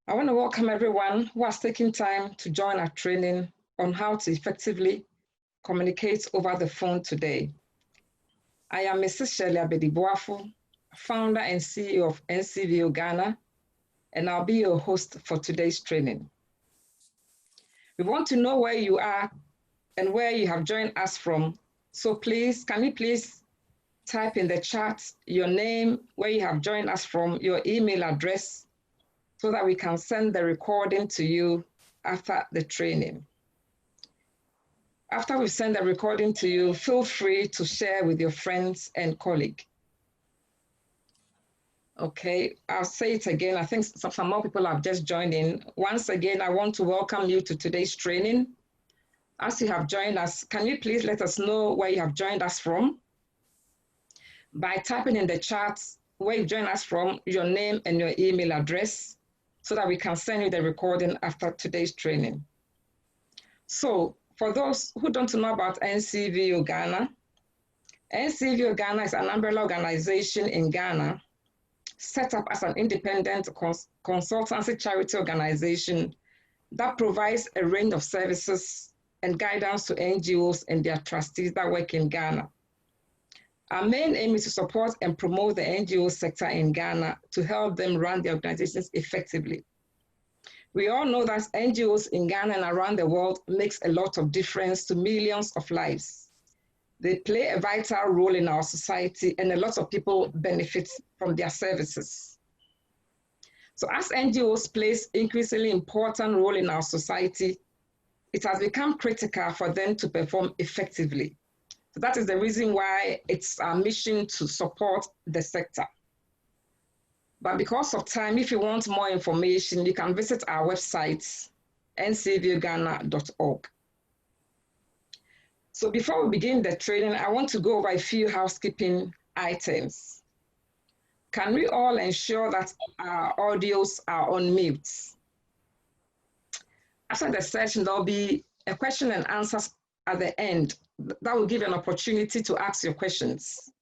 I want to welcome everyone who has taken time to join our training on how to effectively communicate over the phone today. I am Mrs. Kofi Boafo, founder and CEO of Ncvo-Ghana, and I'll be your host for today's training. We want to know where you are and where you have joined us from. So please, can you please type in the chat your name, where you have joined us from, your email address, so that we can send the recording to you after the training. After we send the recording to you, feel free to share with your friends and colleagues. Okay, I'll say it again. I think some more people have just joined in. Once again, I want to welcome you to today's training. As you have joined us, can you please let us know where you have joined us from? By typing in the chat where you joined us from, your name and your email address, so that we can send you the recording after today's training. So, for those who don't know about Ncvo-Ghana, Ncvo-Ghana is an umbrella organization in Ghana set up as an independent consultancy charity organization that provides a range of services and guidance to NGOs and their trustees that work in Ghana. Our main aim is to support and promote the NGO sector in Ghana to help them run their organizations effectively. We all know that NGOs in Ghana and around the world makes a lot of difference to millions of lives. They play a vital role in our society, and a lot of people benefit from their services. So as NGOs plays increasingly important role in our society, it has become critical for them to perform effectively. So that is the reason why it's our mission to support the sector. But because of time, if you want more information, you can visit our website, ncvo-ghana.org. So before we begin the training, I want to go over a few housekeeping items. Can we all ensure that our audios are on mute? After the session, there'll be a question and answers at the end. That will give you an opportunity to ask your questions.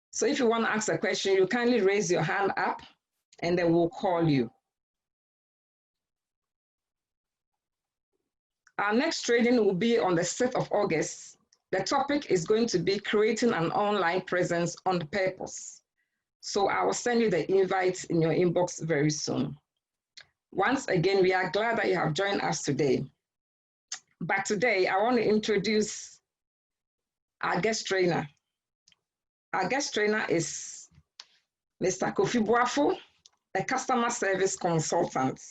So if you want to ask a question, you kindly raise your hand up and then we'll call you. Our next training will be on the 6th of August. The topic is going to be creating an online presence on purpose. So I will send you the invite in your inbox very soon. Once again, we are glad that you have joined us today. But today, I want to introduce our guest trainer. Our guest trainer is Mr. Kofi Boafo, a customer service consultant.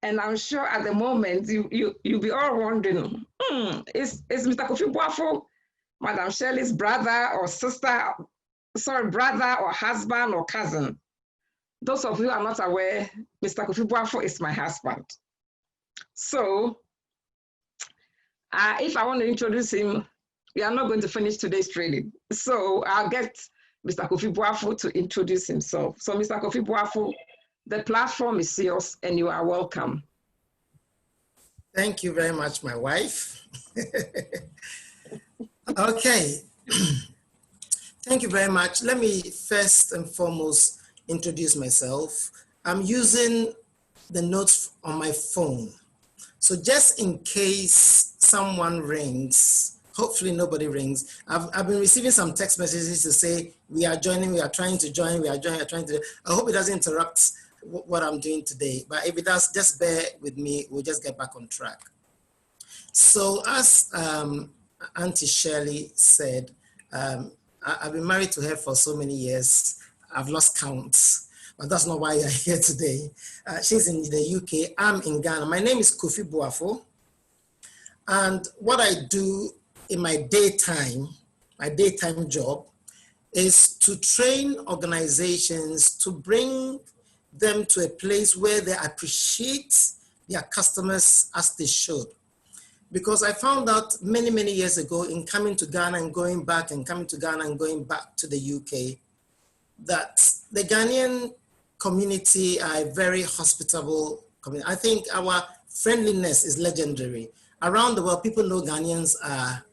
And I'm sure at the moment, you'll be all wondering, is Mr. Kofi Boafo Madam Shirley's brother or sister, brother or husband or cousin? Those of you who are not aware, Mr. Kofi Boafo is my husband. So, if I want to introduce him, we are not going to finish today's training. So I'll get Mr. Kofi Boafo to introduce himself. So Mr. Kofi Boafo, the platform is yours and you are welcome. Thank you very much, my wife. Okay. Thank you very much. Let me first and foremost introduce myself. I'm using the notes on my phone. So just in case someone rings, hopefully nobody rings. I've been receiving some text messages to say, we are joining, we are trying to join, we are joining, we are trying to. I hope it doesn't interrupt what I'm doing today. But if it does, just bear with me, we'll just get back on track. So as Auntie Shirley said, I've been married to her for so many years. I've lost count, but that's not why I'm here today. She's in the UK, I'm in Ghana. My name is Kofi Boafo. And what I do in my daytime job is to train organizations to bring them to a place where they appreciate their customers as they should. Because I found out many, many years ago in coming to Ghana and going back and coming to Ghana and going back to the UK, that the Ghanaian community are a very hospitable community. I think our friendliness is legendary. Around the world, people know Ghanaians are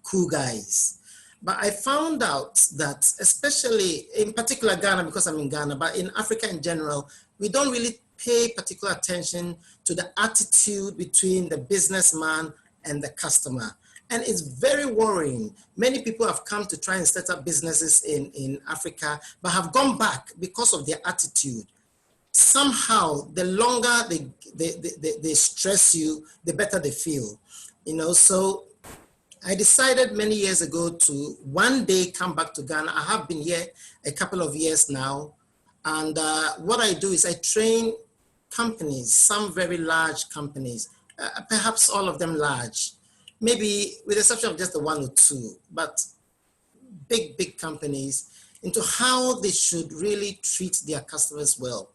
cool guys. But I found out that, especially in particular Ghana, because I'm in Ghana, but in Africa in general, we don't really pay particular attention to the attitude between the businessman and the customer. And it's very worrying. Many people have come to try and set up businesses in Africa, but have gone back because of their attitude. Somehow, the longer they stress you, the better they feel. So I decided many years ago to one day come back to Ghana. I have been here a couple of years now. And what I do is I train companies, some very large companies, perhaps all of them large, maybe with the exception of just the one or two, but big companies, into how they should really treat their customers well.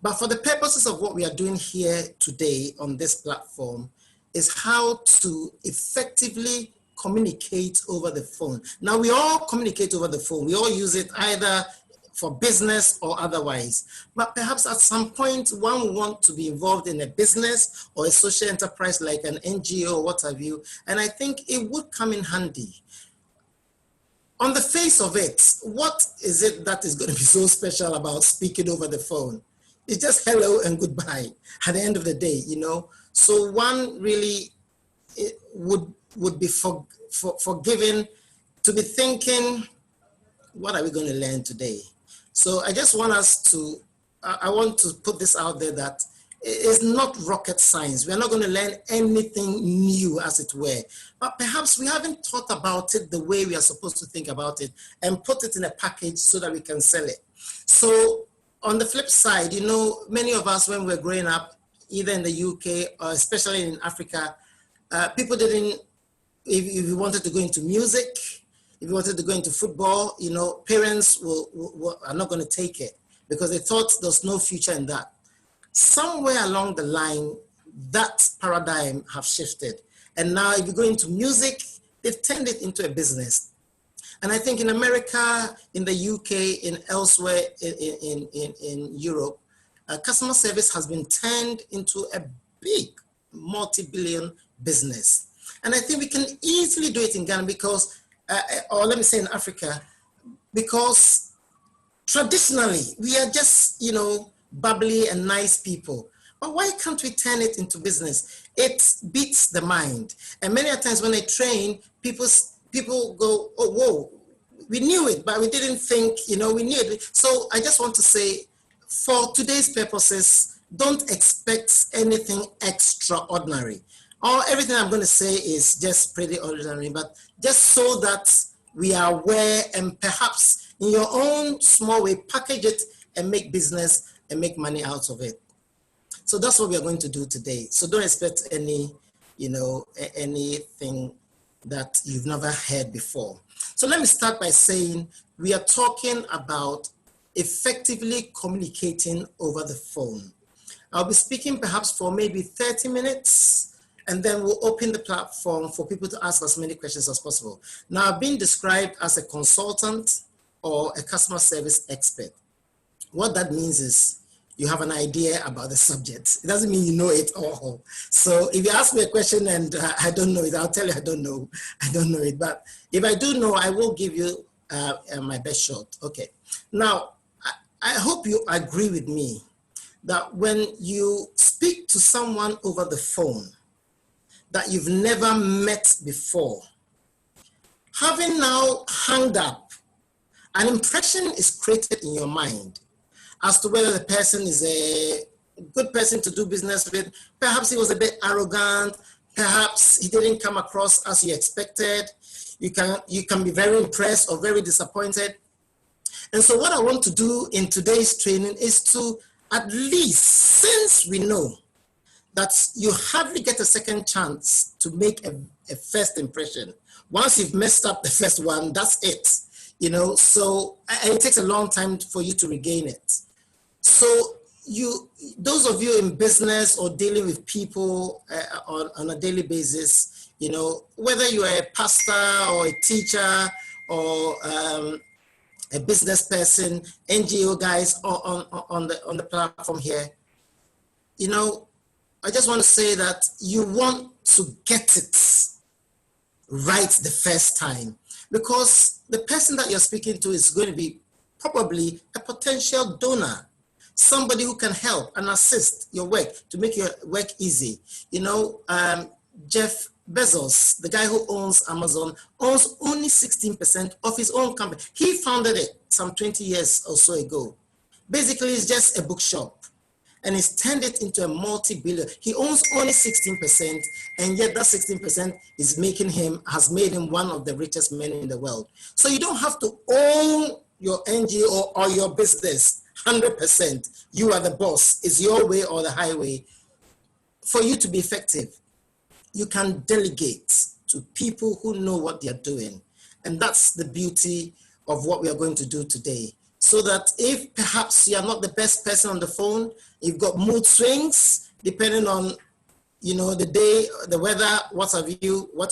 But for the purposes of what we are doing here today on this platform is how to effectively communicate over the phone. Now, we all communicate over the phone. We all use it either for business or otherwise. But perhaps at some point, one will want to be involved in a business or a social enterprise like an NGO or what have you. And I think it would come in handy. On the face of it, what is it that is going to be so special about speaking over the phone? It's just hello and goodbye at the end of the day, So one really would be forgiven to be thinking, what are we going to learn today? So I just want us to, I want to put this out there that it's not rocket science. We're not going to learn anything new, as it were. But perhaps we haven't thought about it the way we are supposed to think about it and put it in a package so that we can sell it. So on the flip side, many of us, when we're growing up, either in the UK or especially in Africa, people didn't, if you wanted to go into music, if you wanted to go into football, parents are not going to take it because they thought there's no future in that. Somewhere along the line, that paradigm have shifted. And now if you go into music, they've turned it into a business. And I think in America, in the UK, in elsewhere in Europe, customer service has been turned into a big multi-billion business. And I think we can easily do it in Ghana because, or let me say in Africa, because traditionally we are just, bubbly and nice people. But why can't we turn it into business? It beats the mind. And many times when I train, people go, oh, whoa, we knew it, but we didn't think, we knew it. So I just want to say, for today's purposes, don't expect anything extraordinary. Or everything I'm going to say is just pretty ordinary, but just so that we are aware and perhaps in your own small way, package it and make business and make money out of it. So that's what we are going to do today. So don't expect any, anything that you've never heard before. So let me start by saying we are talking about effectively communicating over the phone. I'll be speaking perhaps for maybe 30 minutes, and then we'll open the platform for people to ask as many questions as possible. Now, I've been described as a consultant or a customer service expert. What that means is you have an idea about the subject. It doesn't mean you know it all. So if you ask me a question and I don't know it, I'll tell you I don't know it. But if I do know, I will give you my best shot. Okay. Now, I hope you agree with me that when you speak to someone over the phone that you've never met before, having now hung up, an impression is created in your mind as to whether the person is a good person to do business with. Perhaps he was a bit arrogant. Perhaps he didn't come across as you expected. You can be very impressed or very disappointed. And so what I want to do in today's training is to, at least, since we know that you hardly get a second chance to make a first impression. Once you've messed up the first one, that's it. So it takes a long time for you to regain it. So those of you in business or dealing with people on a daily basis, whether you are a pastor or a teacher or a business person, NGO guys on the platform here, I just want to say that you want to get it right the first time. because the person that you're speaking to is going to be probably a potential donor, somebody who can help and assist your work to make your work easy. You know, Jeff Bezos, the guy who owns Amazon, owns only 16% of his own company. He founded it some 20 years or so ago. Basically, it's just a bookshop, and he's turned it into a multi-billion. He owns only 16%, and yet that 16% has made him one of the richest men in the world. So you don't have to own your NGO or your business 100%. You are the boss. It's your way or the highway. For you to be effective, you can delegate to people who know what they're doing. And that's the beauty of what we are going to do today. So that if perhaps you are not the best person on the phone, you've got mood swings, depending on, you know, the day, the weather, what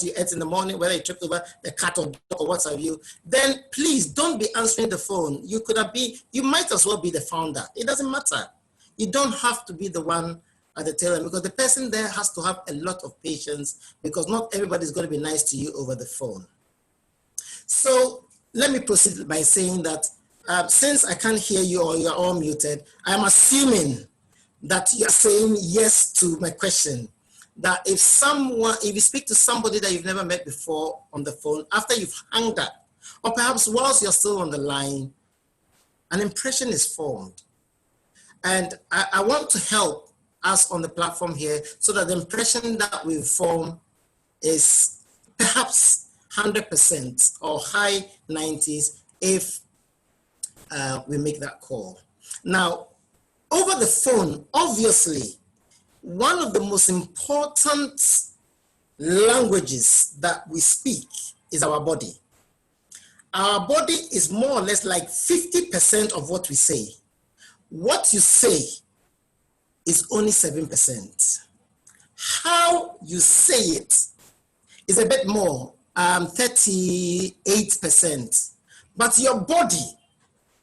you ate in the morning, whether you tripped over the cat or dog or what have you, then please don't be answering the phone. You might as well be the founder. It doesn't matter. You don't have to be the one at the tail end, because the person there has to have a lot of patience, because not everybody is going to be nice to you over the phone. So let me proceed by saying that since I can't hear you or you're all muted, I'm assuming that you're saying yes to my question. That if you speak to somebody that you've never met before on the phone, after you've hung up, or perhaps whilst you're still on the line, an impression is formed. And I want to help us on the platform here so that the impression that we form is perhaps 100% or high 90s if we make that call. Now, over the phone, obviously, one of the most important languages that we speak is our body. Our body is more or less like 50% of what we say. What you say is only 7%. How you say it is a bit more, 38%. But your body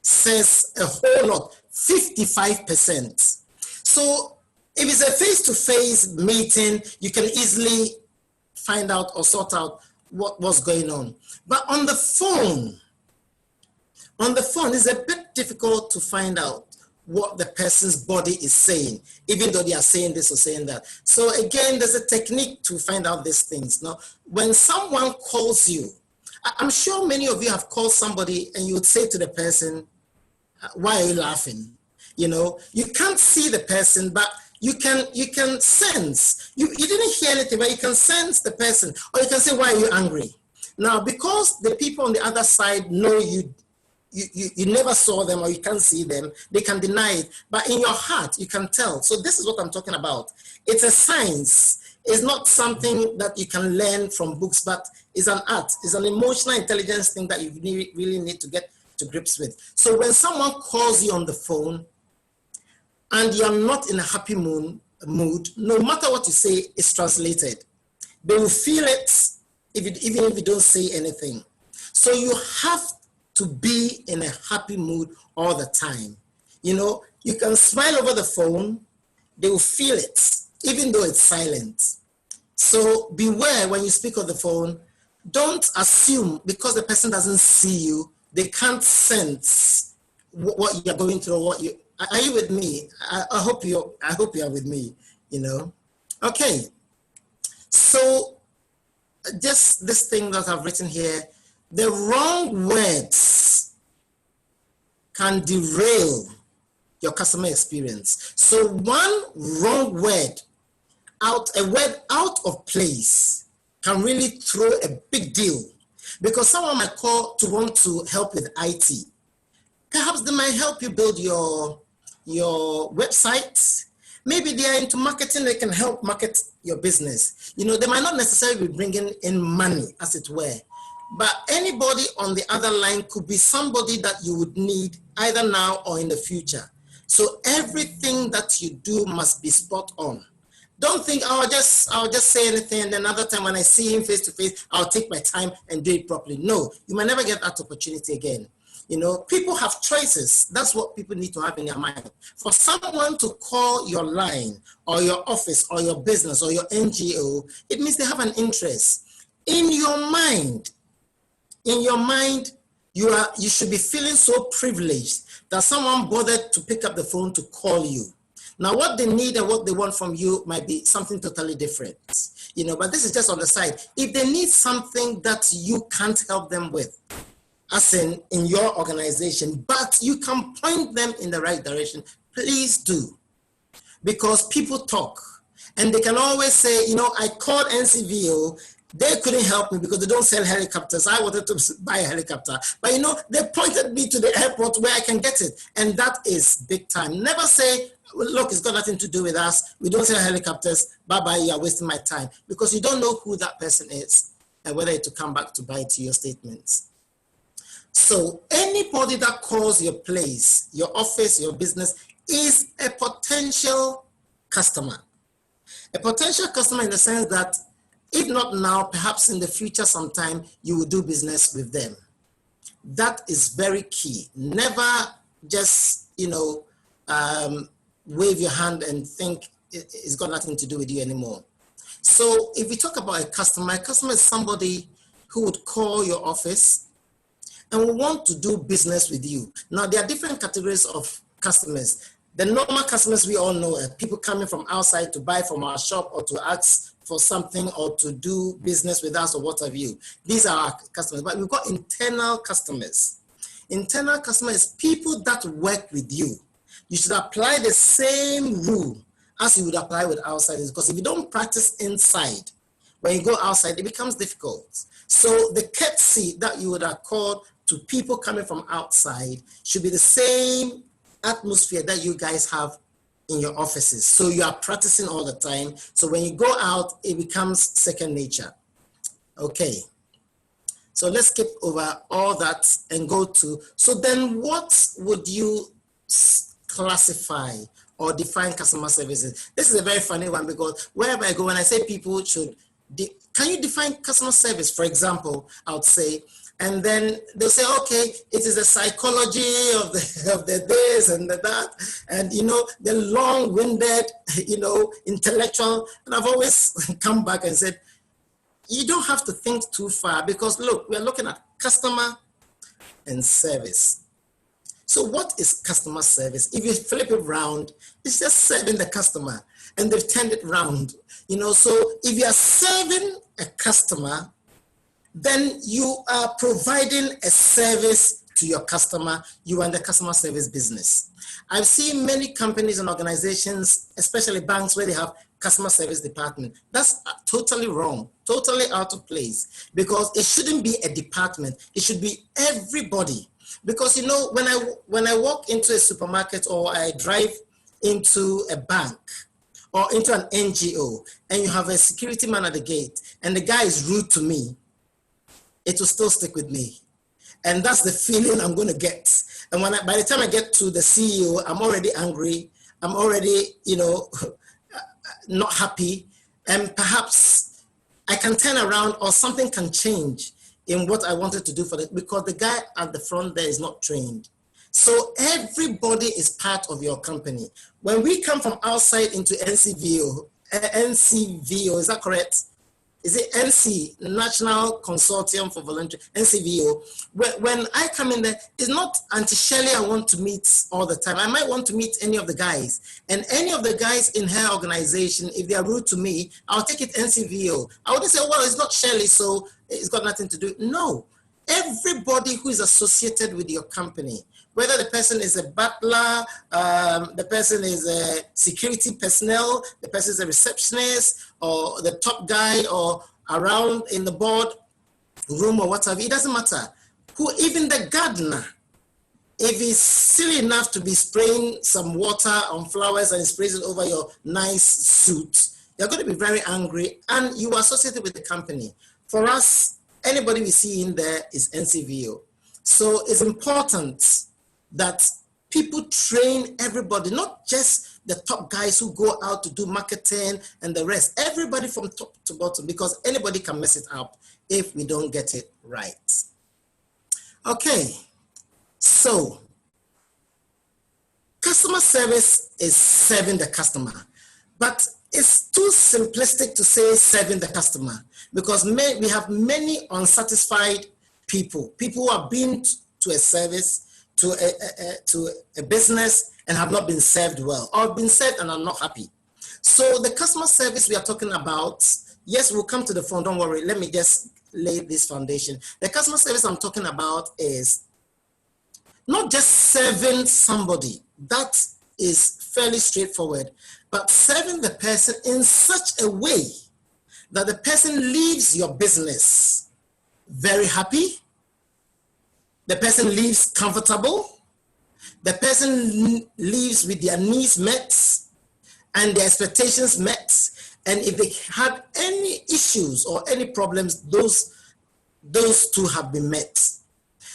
says a whole lot, 55%. So if it's a face-to-face meeting, you can easily find out or sort out what's going on. But on the phone, it's a bit difficult to find out what the person's body is saying, even though they are saying this or saying that. So again, there's a technique to find out these things. Now, when someone calls you, I'm sure many of you have called somebody and you would say to the person, why are you laughing? You know, you can't see the person, but you can sense. You didn't hear anything, but you can sense the person, or you can say, why are you angry? Now, because the people on the other side know you never saw them or you can't see them, they can deny it. But in your heart, you can tell. So this is what I'm talking about. It's a science. It's not something that you can learn from books, but it's an art. It's an emotional intelligence thing that you really need to get to grips with. So when someone calls you on the phone and you're not in a happy mood, no matter what you say, it's translated. They will feel it even if you don't say anything. So you have to be in a happy mood all the time. You know, you can smile over the phone, they will feel it, even though it's silent. So beware when you speak on the phone. Don't assume because the person doesn't see you, they can't sense what you're going through. Are you with me? I hope you are with me. You know. Okay. So just this thing that I've written here, the wrong words can derail your customer experience. So one wrong word, a word out of place, can really throw a big deal, because someone might call to want to help with IT. Perhaps they might help you build your website. Maybe they are into marketing, they can help market your business. You know, they might not necessarily be bringing in money, as it were, but anybody on the other line could be somebody that you would need either now or in the future. So everything that you do must be spot on. Don't think, oh, I'll just say anything, and then another time when I see him face to face, I'll take my time and do it properly. No, you might never get that opportunity again. You know, people have choices. That's what people need to have in their mind. For someone to call your line or your office or your business or your NGO, it means they have an interest. In your mind, In your mind, you should be feeling so privileged that someone bothered to pick up the phone to call you. Now, what they need and what they want from you might be something totally different, but this is just on the side. If they need something that you can't help them with, as in your organization, but you can point them in the right direction, please do. Because people talk, and they can always say, I called Ncvo, they couldn't help me because they don't sell helicopters. I wanted to buy a helicopter. But they pointed me to the airport where I can get it. And that is big time. Never say, look, it's got nothing to do with us. We don't sell helicopters. Bye-bye, you're wasting my time. Because you don't know who that person is and whether to come back to buy to your statements. So anybody that calls your place, your office, your business is a potential customer. A potential customer in the sense that if not now, perhaps in the future sometime, you will do business with them. That is very key. Never just, wave your hand and think it's got nothing to do with you anymore. So if we talk about a customer is somebody who would call your office and will want to do business with you. Now, there are different categories of customers. The normal customers we all know are people coming from outside to buy from our shop or to ask for something or to do business with us or what have you. These are our customers, but we've got internal customers. Internal customers is people that work with you. You should apply the same rule as you would apply with outsiders, because if you don't practice inside, when you go outside, it becomes difficult. So the courtesy that you would accord to people coming from outside should be the same atmosphere that you guys have in your offices. So you are practicing all the time. So when you go out, it becomes second nature. Okay. So let's skip over all that and go to, so then what would you classify or define customer services? This is a very funny one, because wherever I go, when I say people should, can you define customer service, for example, I would say, and then they'll say, okay, it is the psychology of the this and the that, and the long-winded, intellectual. And I've always come back and said, you don't have to think too far, because look, we're looking at customer and service. So what is customer service? If you flip it around, it's just serving the customer, and they've turned it around. So if you are serving a customer, then you are providing a service to your customer. You are in the customer service business. I've seen many companies and organizations, especially banks, where they have customer service department. That's totally wrong, totally out of place, because it shouldn't be a department. It should be everybody. Because when I walk into a supermarket or I drive into a bank or into an NGO and you have a security man at the gate and the guy is rude to me, it will still stick with me. And that's the feeling I'm going to get. And by the time I get to the CEO, I'm already angry. I'm already, not happy. And perhaps I can turn around or something can change in what I wanted to do for it, because the guy at the front there is not trained. So everybody is part of your company. When we come from outside into Ncvo, is that correct? Is it NC, National Consortium for Voluntary, Ncvo? When I come in there, it's not Auntie Shelley I want to meet all the time. I might want to meet any of the guys. And any of the guys in her organization, if they are rude to me, I'll take it Ncvo. I wouldn't say, well, it's not Shelley, so it's got nothing to do. No. Everybody who is associated with your company, whether the person is a butler, the person is a security personnel, the person is a receptionist, or the top guy, or around in the board room or whatever, it doesn't matter. Even the gardener, if he's silly enough to be spraying some water on flowers and sprays it over your nice suit, you're going to be very angry, and you are associated with the company. For us, anybody we see in there is Ncvo. So it's important that people train everybody, not just the top guys who go out to do marketing and the rest, everybody from top to bottom, because anybody can mess it up if we don't get it right. Okay, so customer service is serving the customer, but it's too simplistic to say serving the customer, because we have many unsatisfied people who have been to a service, to a business and have not been served well, or been served and are not happy. So the customer service we are talking about, yes, we'll come to the phone, don't worry, let me just lay this foundation. The customer service I'm talking about is not just serving somebody, that is fairly straightforward, but serving the person in such a way that the person leaves your business very happy, the person leaves comfortable, the person leaves with their needs met and their expectations met. And if they had any issues or any problems, those two have been met.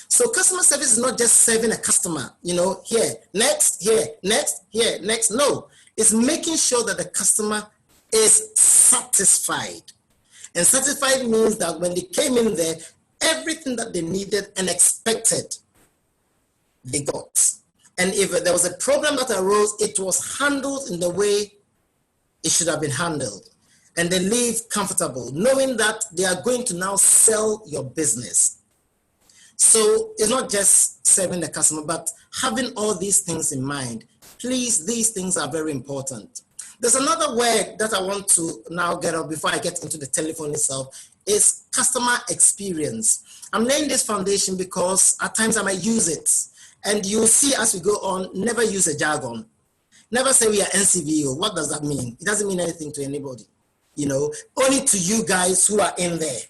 So customer service is not just serving a customer, here, next, here, next, here, next. No, it's making sure that the customer is satisfied. And satisfied means that when they came in there, everything that they needed and expected, they got. And if there was a problem that arose, it was handled in the way it should have been handled. And they leave comfortable, knowing that they are going to now sell your business. So it's not just serving the customer, but having all these things in mind. Please, these things are very important. There's another word that I want to now get up before I get into the telephone itself, is customer experience. I'm laying this foundation because at times I might use it. And you'll see as we go on, never use a jargon. Never say we are Ncvo. What does that mean? It doesn't mean anything to anybody. Only to you guys who are in there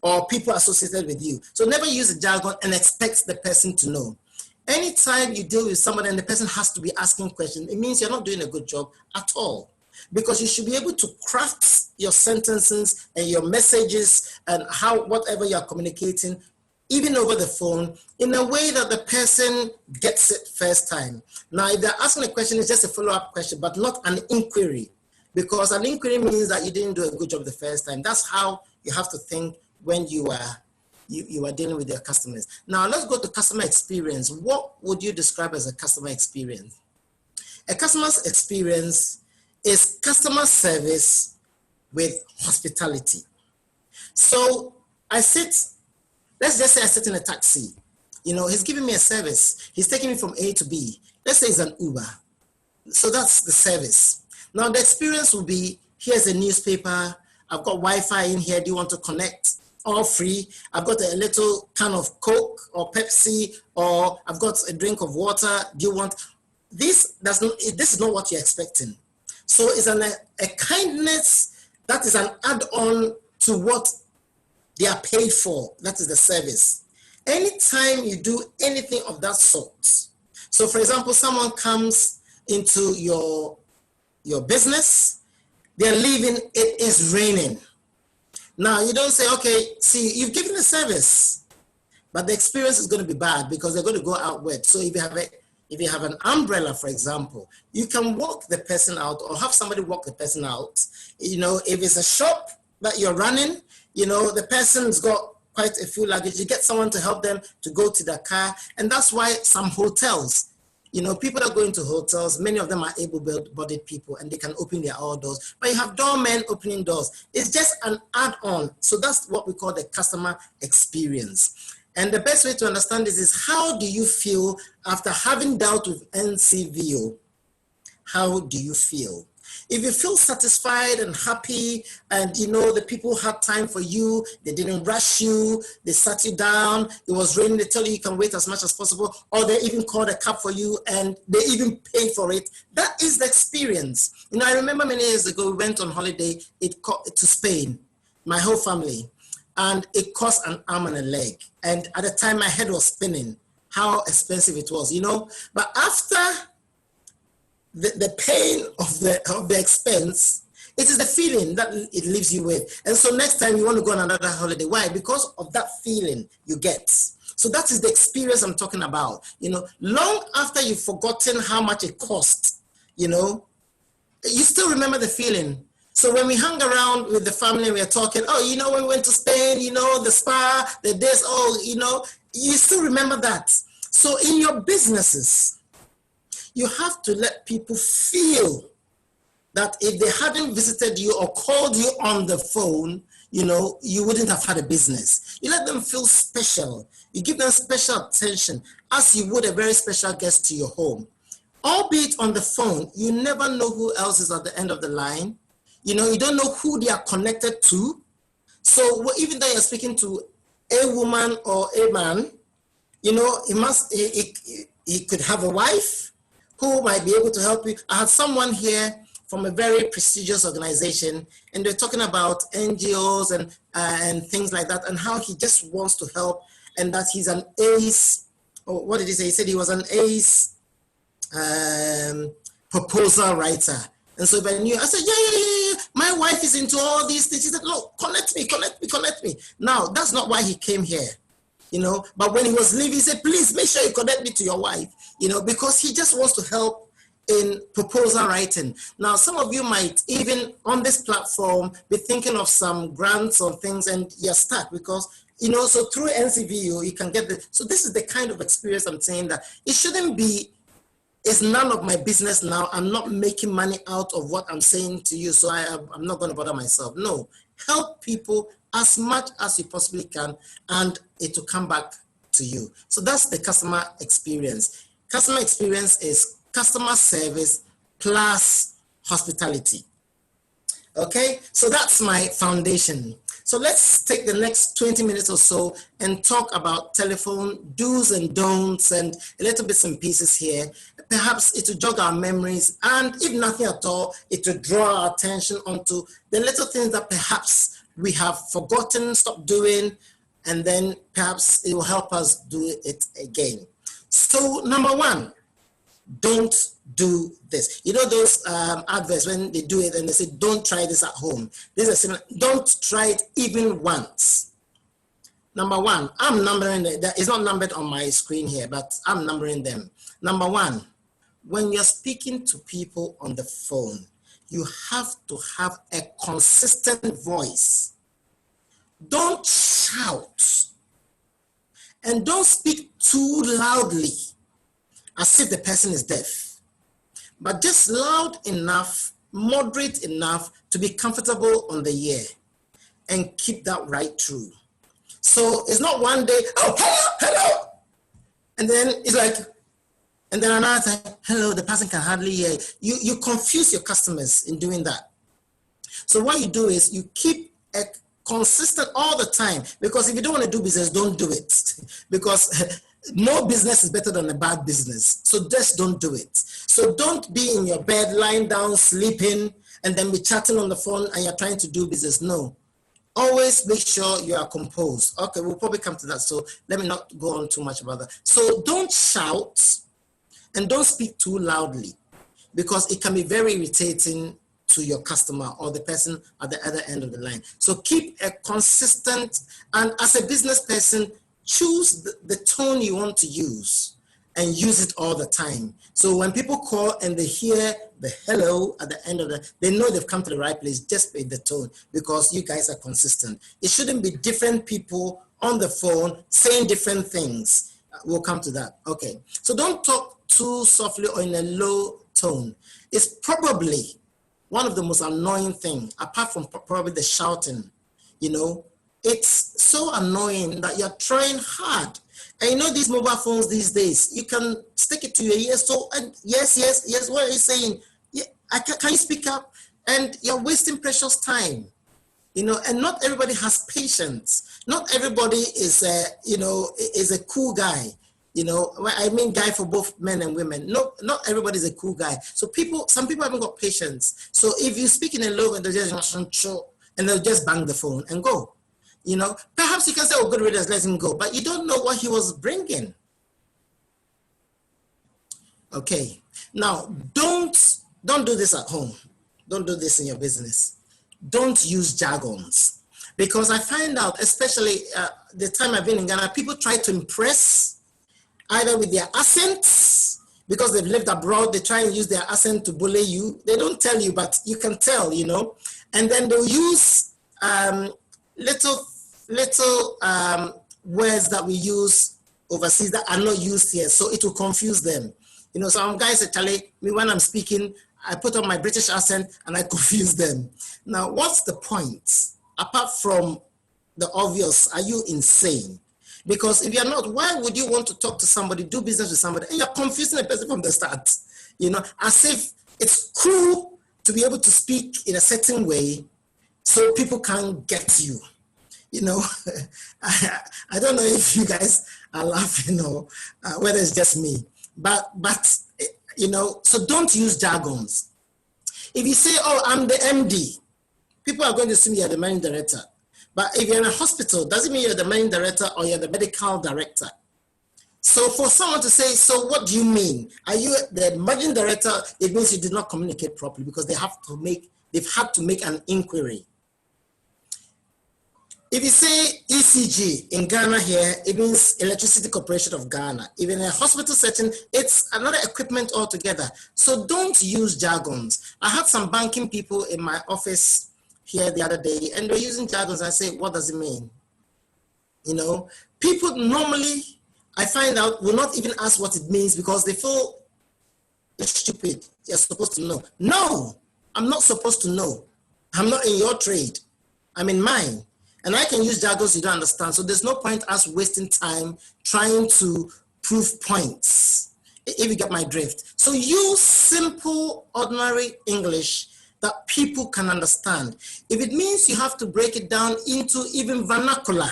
or people associated with you. So never use a jargon and expect the person to know. Anytime you deal with somebody and the person has to be asking questions, it means you're not doing a good job at all. Because you should be able to craft your sentences and your messages and whatever you're communicating, even over the phone, in a way that the person gets it first time. Now, if they're asking a question, it's just a follow-up question, but not an inquiry, because an inquiry means that you didn't do a good job the first time. That's how you have to think when you are dealing with your customers. Now, let's go to customer experience. What would you describe as a customer experience? A customer's experience is customer service with hospitality. So let's just say I sit in a taxi. He's giving me a service. He's taking me from A to B. Let's say it's an Uber. So that's the service. Now the experience will be, here's a newspaper. I've got Wi-Fi in here. Do you want to connect? All free. I've got a little can of Coke or Pepsi, or I've got a drink of water. Do you want? This is not what you're expecting. So it's a kindness that is an add-on to what they are paid for. That is the service. Anytime you do anything of that sort, so for example, someone comes into your business, they're leaving, it is raining. Now you don't say, okay, see, you've given a service, but the experience is going to be bad because they're going to go out wet. So if you have an umbrella, for example, you can walk the person out or have somebody walk the person out. If it's a shop that you're running, the person's got quite a few luggage. You get someone to help them to go to their car. And that's why some hotels, people that go into hotels, many of them are able-bodied people and they can open their own doors. But you have doormen opening doors. It's just an add-on. So that's what we call the customer experience. And the best way to understand this is, how do you feel after having dealt with Ncvo? How do you feel? If you feel satisfied and happy and the people had time for you, they didn't rush you, they sat you down, it was raining, they tell you can wait as much as possible, or they even called a cab for you and they even paid for it, that is the experience. I remember many years ago, we went on holiday to Spain, my whole family, and it cost an arm and a leg. And at the time, my head was spinning, how expensive it was, But after the pain of the expense, it is the feeling that it leaves you with. And so next time you want to go on another holiday. Why? Because of that feeling you get. So that is the experience I'm talking about. Long after you've forgotten how much it cost, you still remember the feeling. So when we hung around with the family, we were talking, when we went to Spain, the spa, the this, you still remember that. So in your businesses, you have to let people feel that if they hadn't visited you or called you on the phone, you know, you wouldn't have had a business. You let them feel special. You give them special attention as you would a very special guest to your home. Albeit on the phone, you never know who else is at the end of the line. You know, you don't know who they are connected to. So even though you're speaking to a woman or a man, you know, he could have a wife who might be able to help you. I had someone here from a very prestigious organization, and they're talking about NGOs and things like that, and how he just wants to help, and that he's an ace. Oh, what did he say? He said he was an ace proposal writer. And so if I knew, I said, yeah, my wife is into all these things. She said, look, connect me. Now, that's not why he came here, you know, but when he was leaving, he said, please make sure you connect me to your wife, you know, because he just wants to help in proposal writing. Now, some of you might even on this platform be thinking of some grants or things, and you're stuck because, you know, so through Ncvo, you can get the, so this is the kind of experience I'm saying that it shouldn't be, it's none of my business now. I'm not making money out of what I'm saying to you, so I'm not going to bother myself. No, help people as much as you possibly can, and it will come back to you. So that's the customer experience. Customer experience is customer service plus hospitality. Okay, so that's my foundation. So let's take the next 20 minutes or so and talk about telephone do's and don'ts and a little bits and pieces here. Perhaps it will jog our memories, and if nothing at all, it will draw our attention onto the little things that perhaps we have forgotten, stopped doing, and then perhaps it will help us do it again. So number one, don't do this. You know those adverts when they do it and they say, don't try this at home. This is similar. Don't try it even once. Number one, I'm numbering it. It's not numbered on my screen here, but I'm numbering them. Number one, when you're speaking to people on the phone, you have to have a consistent voice. Don't shout, and don't speak too loudly as if the person is deaf, but just loud enough, moderate enough to be comfortable on the ear, and keep that right through. So it's not one day, oh, hello, and then it's like, and then another time, hello, the person can hardly hear. You confuse your customers in doing that. So what you do is you keep a consistent all the time, because if you don't want to do business, don't do it. Because no business is better than a bad business. So just don't do it. So don't be in your bed, lying down, sleeping, and then be chatting on the phone and you're trying to do business. No. Always make sure you are composed. Okay, we'll probably come to that. So let me not go on too much about that. So don't shout and don't speak too loudly, because it can be very irritating to your customer or the person at the other end of the line. So keep a consistent, and as a business person, choose the tone you want to use and use it all the time. So when people call and they hear the hello at the end of they know they've come to the right place, just by the tone, because you guys are consistent. It shouldn't be different people on the phone saying different things. We'll come to that. Okay. So don't talk too softly or in a low tone. It's probably one of the most annoying things, apart from probably the shouting, you know. It's so annoying that you're trying hard. And you know these mobile phones these days, you can stick it to your ear. So, and yes, what are you saying? Yeah, can you speak up? And you're wasting precious time, you know, and not everybody has patience. Not everybody is a cool guy. You know, I mean guy for both men and women. No, not everybody is a cool guy. So some people haven't got patience. So if you speak in a low and they'll just bang the phone and go. You know, perhaps you can say, oh, good riddance, let him go. But you don't know what he was bringing. Okay. Now, don't do this at home. Don't do this in your business. Don't use jargons. Because I find out, especially the time I've been in Ghana, people try to impress either with their accents, because they've lived abroad, they try and use their accent to bully you. They don't tell you, but you can tell, you know. And then they'll use little words that we use overseas that are not used here. So it will confuse them. You know, some guys say, Charlie, me when I'm speaking, I put on my British accent and I confuse them. Now, what's the point? apart from the obvious, are you insane? Because if you're not, why would you want to talk to somebody, do business with somebody, and you're confusing a person from the start? You know, as if it's cool to be able to speak in a certain way so people can't get you. You know, I don't know if you guys are laughing or whether it's just me, but you know, so don't use jargons. If you say, oh, I'm the MD, people are going to assume you're the managing director. But if you're in a hospital, doesn't mean you're the managing director or you're the medical director. So for someone to say, so what do you mean? Are you the managing director? It means you did not communicate properly because they've had to make an inquiry. If you say ECG in Ghana here, it means Electricity Corporation of Ghana. Even in a hospital setting, it's another equipment altogether. So don't use jargons. I had some banking people in my office here the other day, and they're using jargons. I say, what does it mean? You know, people normally, I find out, will not even ask what it means because they feel it's stupid. You're supposed to know. No, I'm not supposed to know. I'm not in your trade. I'm in mine. And I can use jargons you don't understand. So there's no point us wasting time trying to prove points, if you get my drift. So use simple, ordinary English that people can understand. If it means you have to break it down into even vernacular,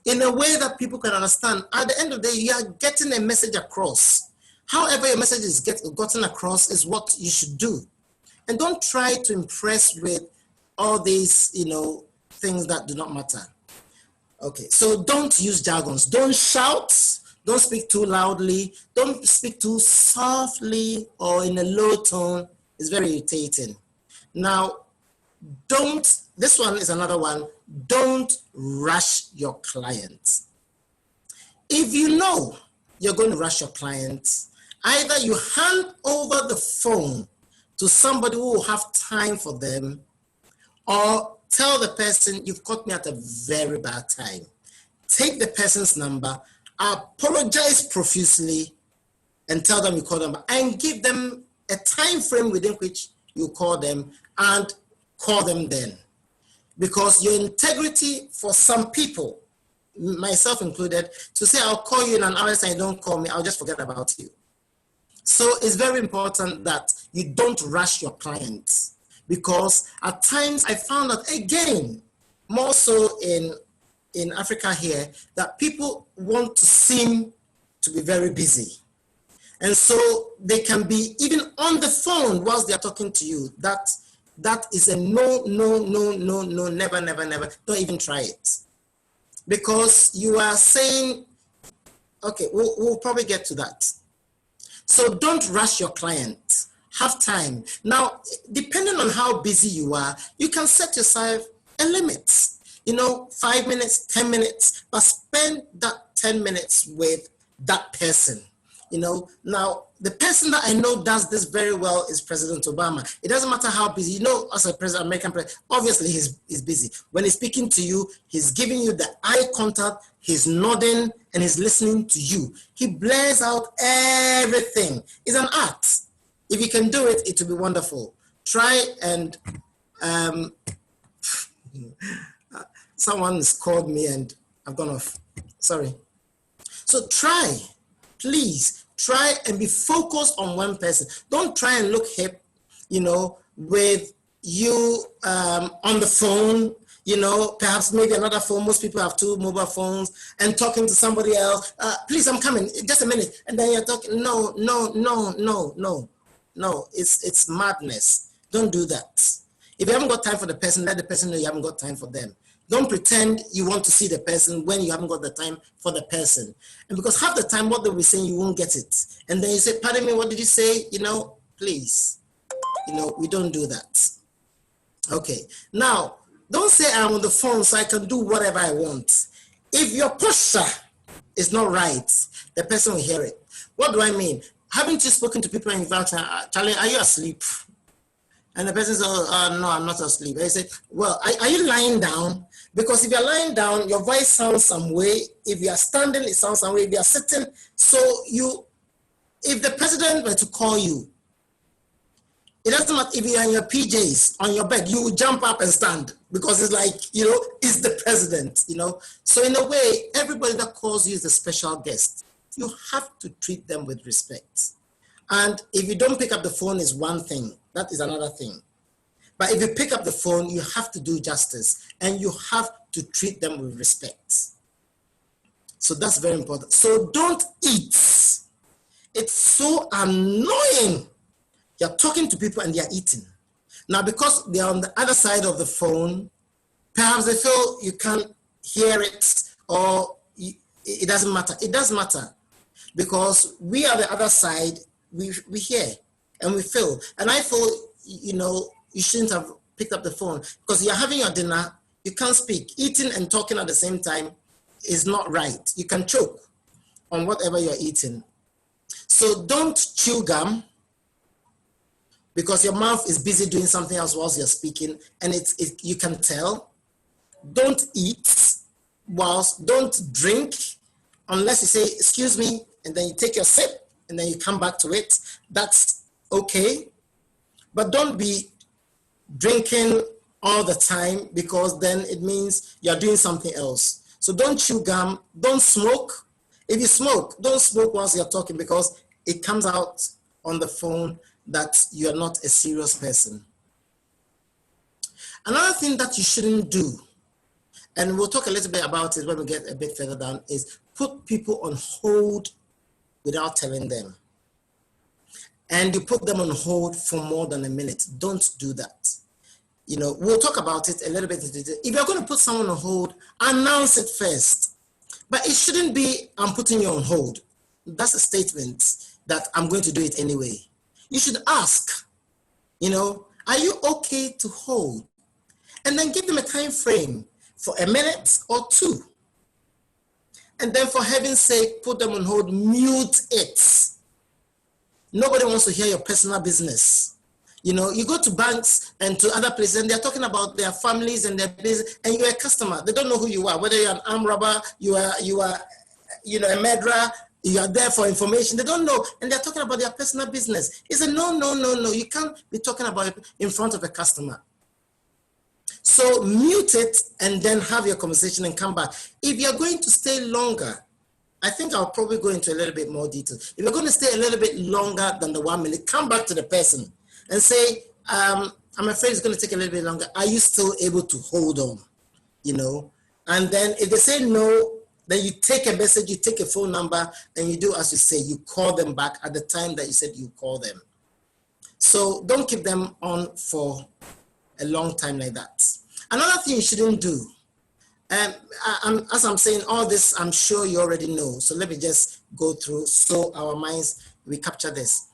in a way that people can understand, at the end of the day, you are getting a message across. However your message is gotten across is what you should do. And don't try to impress with all these, you know, things that do not matter. Okay, so don't use jargons. Don't shout. Don't speak too loudly. Don't speak too softly or in a low tone. It's very irritating. Now, this one is another one. Don't rush your clients. If you know you're going to rush your clients, either you hand over the phone to somebody who will have time for them, or tell the person, you've caught me at a very bad time. Take the person's number, apologize profusely, and tell them you call them, and give them a time frame within which you call them, and call them then. Because your integrity, for some people, myself included, to say I'll call you in an hour and you don't call me, I'll just forget about you. So it's very important that you don't rush your clients. Because at times I found that, again, more so in Africa here, that people want to seem to be very busy. And so they can be even on the phone whilst they're talking to you. That is a no, never, never, never. Don't even try it. Because you are saying, okay, we'll probably get to that. So don't rush your client. Have time. Now, depending on how busy you are, you can set yourself a limit. You know, 5 minutes, 10 minutes, but spend that 10 minutes with that person. You know, now, the person that I know does this very well is President Obama. It doesn't matter how busy, you know, as a president, American president, obviously he's busy. When he's speaking to you, he's giving you the eye contact, he's nodding, and he's listening to you. He blares out everything. It's an art. If you can do it, it will be wonderful. Try and, someone has called me and I've gone off, sorry. So try, please, try and be focused on one person. Don't try and look hip, you know, with you on the phone, you know, perhaps maybe another phone. Most people have 2 mobile phones and talking to somebody else. Please, I'm coming, just a minute. And then you're talking, no, it's madness. Don't do that. If you haven't got time for the person, let the person know you haven't got time for them. Don't pretend you want to see the person when you haven't got the time for the person. And because half the time what they'll be saying, you won't get it. And then you say, pardon me, what did you say? You know, please, you know, we don't do that. Okay, now, don't say I'm on the phone so I can do whatever I want. If your posture is not right, the person will hear it. What do I mean? Haven't you spoken to people in Val, Charlie, are you asleep? And the person says, oh, no, I'm not asleep. I say, well, are you lying down? Because if you're lying down, your voice sounds some way. If you are standing, it sounds some way. If you are sitting, so if the president were to call you, it doesn't doesn't matter if you're in your PJs on your bed, you will jump up and stand because it's like, you know, it's the president, you know. So in a way, everybody that calls you is a special guest. You have to treat them with respect. And if you don't pick up the phone is one thing, that is another thing. But if you pick up the phone, you have to do justice and you have to treat them with respect. So that's very important. So don't eat. It's so annoying. You're talking to people and they're eating. Now, because they're on the other side of the phone, perhaps they feel you can't hear it or it doesn't matter. It does matter because we are the other side, we hear and we feel. And I feel, you know, you shouldn't have picked up the phone because you're having your dinner, you can't speak. Eating and talking at the same time is not right. You can choke on whatever you're eating. So don't chew gum because your mouth is busy doing something else whilst you're speaking and you can tell. Don't eat don't drink unless you say, excuse me, and then you take your sip and then you come back to it. That's okay. But don't be drinking all the time because then it means you're doing something else. So don't chew gum, don't smoke. If you smoke, don't smoke whilst you're talking because it comes out on the phone that you're not a serious person. Another thing that you shouldn't do, and we'll talk a little bit about it when we get a bit further down, is put people on hold without telling them. And you put them on hold for more than a minute. Don't do that. You know, we'll talk about it a little bit. If you're going to put someone on hold, announce it first. But it shouldn't be, I'm putting you on hold. That's a statement that I'm going to do it anyway. You should ask, you know, are you okay to hold? And then give them a time frame for a minute or two. And then for heaven's sake, put them on hold, mute it. Nobody wants to hear your personal business. You know, you go to banks and to other places and they're talking about their families and their business and you're a customer. They don't know who you are, whether you're an armed robber, you are, you know, a murderer, you are there for information. They don't know. And they're talking about their personal business. It's a no. You can't be talking about it in front of a customer. So mute it and then have your conversation and come back. If you're going to stay longer, I think I'll probably go into a little bit more detail. If you're going to stay a little bit longer than the 1 minute, come back to the person and say, I'm afraid it's going to take a little bit longer. Are you still able to hold on? You know, and then if they say no, then you take a message, you take a phone number, and you do as you say, you call them back at the time that you said you call them. So don't keep them on for a long time like that. Another thing you shouldn't do, as I'm saying all this, I'm sure you already know. So let me just go through so our minds, we capture this.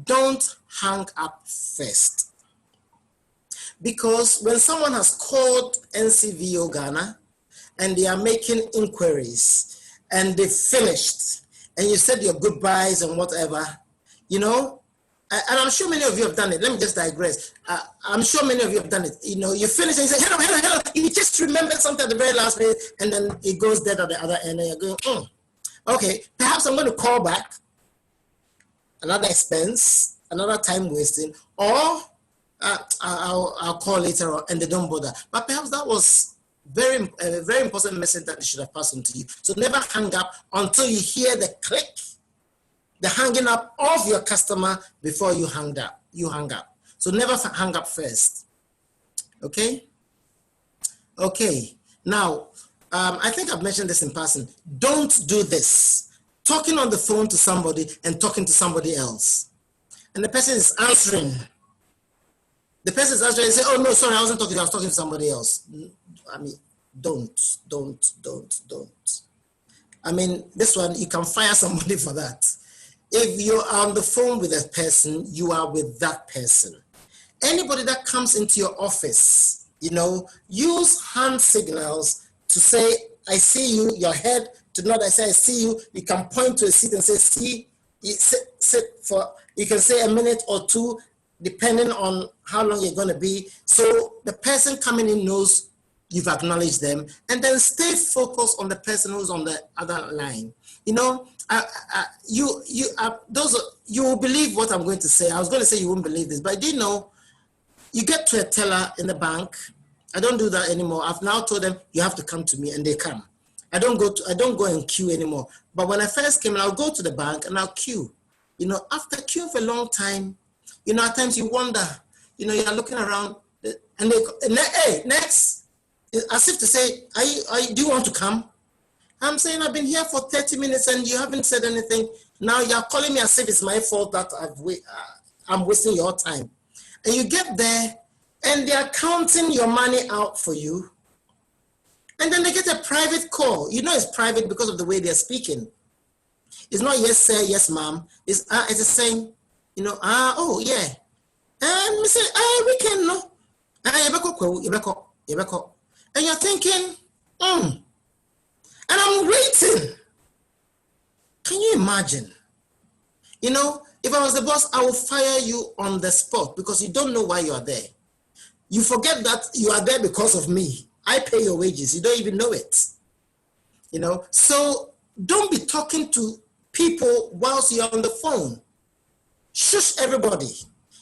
Don't hang up first. Because when someone has called Ncvo-Ghana and they are making inquiries and they finished and you said your goodbyes and whatever, you know, and I'm sure many of you have done it. Let me just digress. I'm sure many of you have done it. You know, you finish and you say, hello. You just remembered something at the very last minute and then it goes dead at the other end and you're going, okay, perhaps I'm going to call back. Another expense, another time wasting, or I'll call later on and they don't bother. But perhaps that was a very important message that they should have passed on to you. So never hang up until you hear the click, the hanging up of your customer before you hang up. So never hang up first. Okay? Okay. Now, I think I've mentioned this in passing. Don't do this. Talking on the phone to somebody and talking to somebody else. And the person is answering. The person is answering and say, oh no, sorry, I wasn't talking, I was talking to somebody else. I mean, don't. I mean, this one, you can fire somebody for that. If you're on the phone with a person, you are with that person. Anybody that comes into your office, you know, use hand signals to say, I see you, your head to nod, I say, I see you. You can point to a seat and say, see, sit for, you can say a minute or two, depending on how long you're going to be. So the person coming in knows you've acknowledged them, and then stay focused on the person who's on the other line. You know, you will believe what I'm going to say. I was going to say you won't believe this, but do you know you get to a teller in the bank. I don't do that anymore. I've now told them, you have to come to me, and they come. I don't go and queue anymore. But when I first came, I'll go to the bank and I'll queue. You know, after queuing for a long time, you know, at times you wonder, you know, you're looking around and hey, next, as if to say, do you want to come? I'm saying, I've been here for 30 minutes and you haven't said anything. Now you're calling me as if it's my fault that I'm wasting your time. And you get there and they're counting your money out for you. And then they get a private call. You know it's private because of the way they're speaking. It's not yes sir, yes ma'am. It's saying, you know, oh yeah. And we say, we can no. And you're thinking, and I'm waiting. Can you imagine? You know, if I was the boss, I would fire you on the spot because you don't know why you are there. You forget that you are there because of me. I pay your wages. You don't even know it. You know, so don't be talking to people whilst you're on the phone. Shush everybody.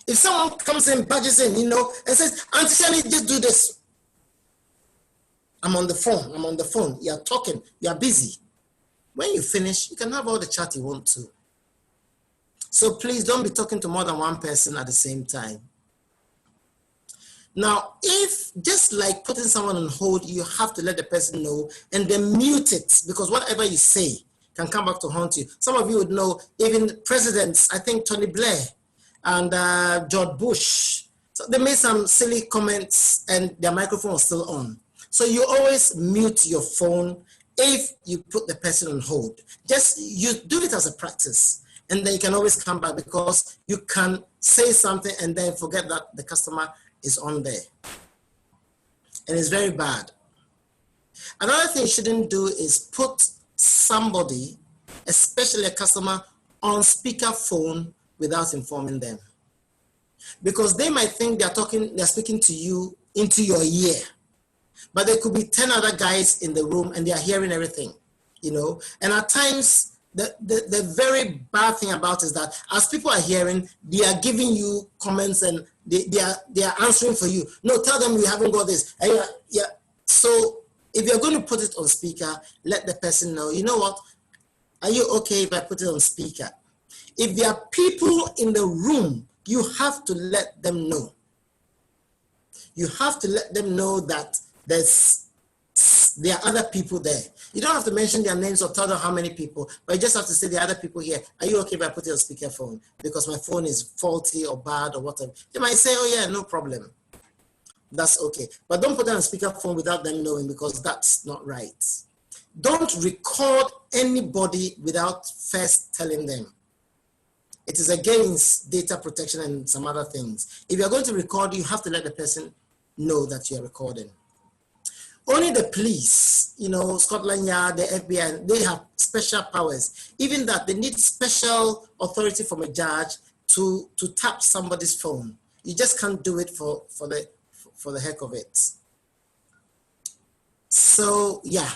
If someone comes in, badges in, you know, and says, Auntie Shani, just do this. I'm on the phone. You're talking. You're busy. When you finish, you can have all the chat you want to. So please don't be talking to more than one person at the same time. Now, if just like putting someone on hold, you have to let the person know and then mute it because whatever you say can come back to haunt you. Some of you would know even presidents, I think Tony Blair and George Bush, so they made some silly comments and their microphone was still on. So you always mute your phone if you put the person on hold. Just you do it as a practice and then you can always come back because you can say something and then forget that the customer is on there. And it's very bad. Another thing you shouldn't do is put somebody, especially a customer, on speakerphone without informing them. Because they might think they're speaking to you into your ear. But there could be 10 other guys in the room and they are hearing everything, you know. And at times, the very bad thing about it is that as people are hearing, they are giving you comments and they are answering for you. No, tell them you haven't got this. And yeah. So if you're going to put it on speaker, let the person know, you know what? Are you okay if I put it on speaker? If there are people in the room, you have to let them know. You have to let them know that there are other people there. You don't have to mention their names or tell them how many people, but you just have to say there are other people here. Are you okay if I put it on speakerphone? Because my phone is faulty or bad or whatever. They might say, oh yeah, no problem. That's okay. But don't put it on speakerphone without them knowing because that's not right. Don't record anybody without first telling them. It is against data protection and some other things. If you're going to record, you have to let the person know that you're recording. Only the police, you know, Scotland Yard, the FBI, they have special powers. Even that, they need special authority from a judge to tap somebody's phone. You just can't do it for the heck of it. So, yeah.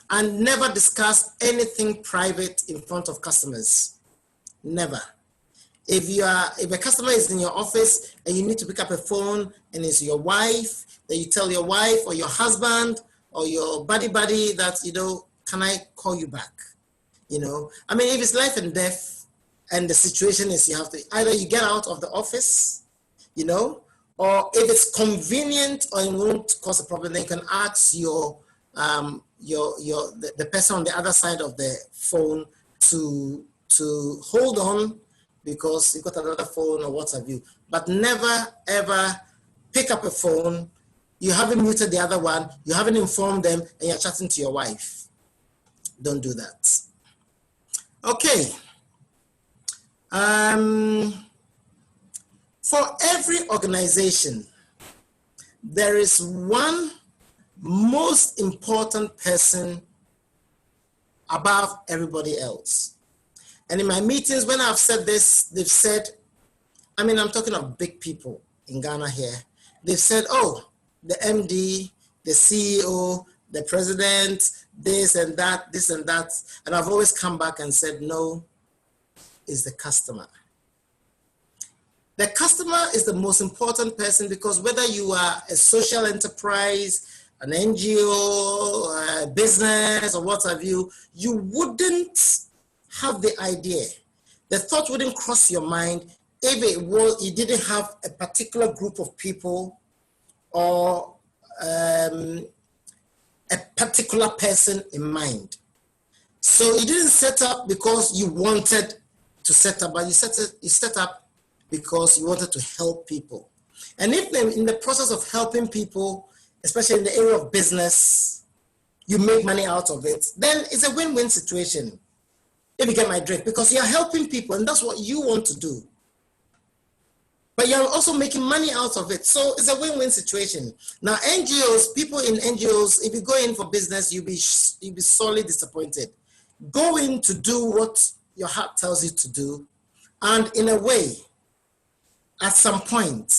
And never discuss anything private in front of customers. Never. If a customer is in your office and you need to pick up a phone and it's your wife, then you tell your wife or your husband or your buddy that, you know, can I call you back? You know, I mean, if it's life and death and the situation is you have to, either you get out of the office, you know, or if it's convenient or it won't cause a problem, then you can ask the person on the other side of the phone to hold on because you got another phone or what have you. But never, ever pick up a phone, you haven't muted the other one, you haven't informed them, and you're chatting to your wife. Don't do that. Okay. For every organization, there is one most important person above everybody else. And in my meetings, when I've said this, they've said, I mean, I'm talking of big people in Ghana here. They've said, oh, the MD, the CEO, the president, this and that, this and that. And I've always come back and said, no, it's the customer. The customer is the most important person, because whether you are a social enterprise, an NGO, a business, or what have you, you wouldn't have the idea. The thought wouldn't cross your mind if you didn't have a particular group of people or a particular person in mind. So you didn't set up because you wanted to set up, but you set up because you wanted to help people. And if in the process of helping people, especially in the area of business, you make money out of it, then it's a win-win situation, if you get my drift, because you're helping people and that's what you want to do. But you're also making money out of it. So it's a win-win situation. Now, NGOs, people in NGOs, if you go in for business, you'll be sorely disappointed. Go in to do what your heart tells you to do. And in a way, at some point,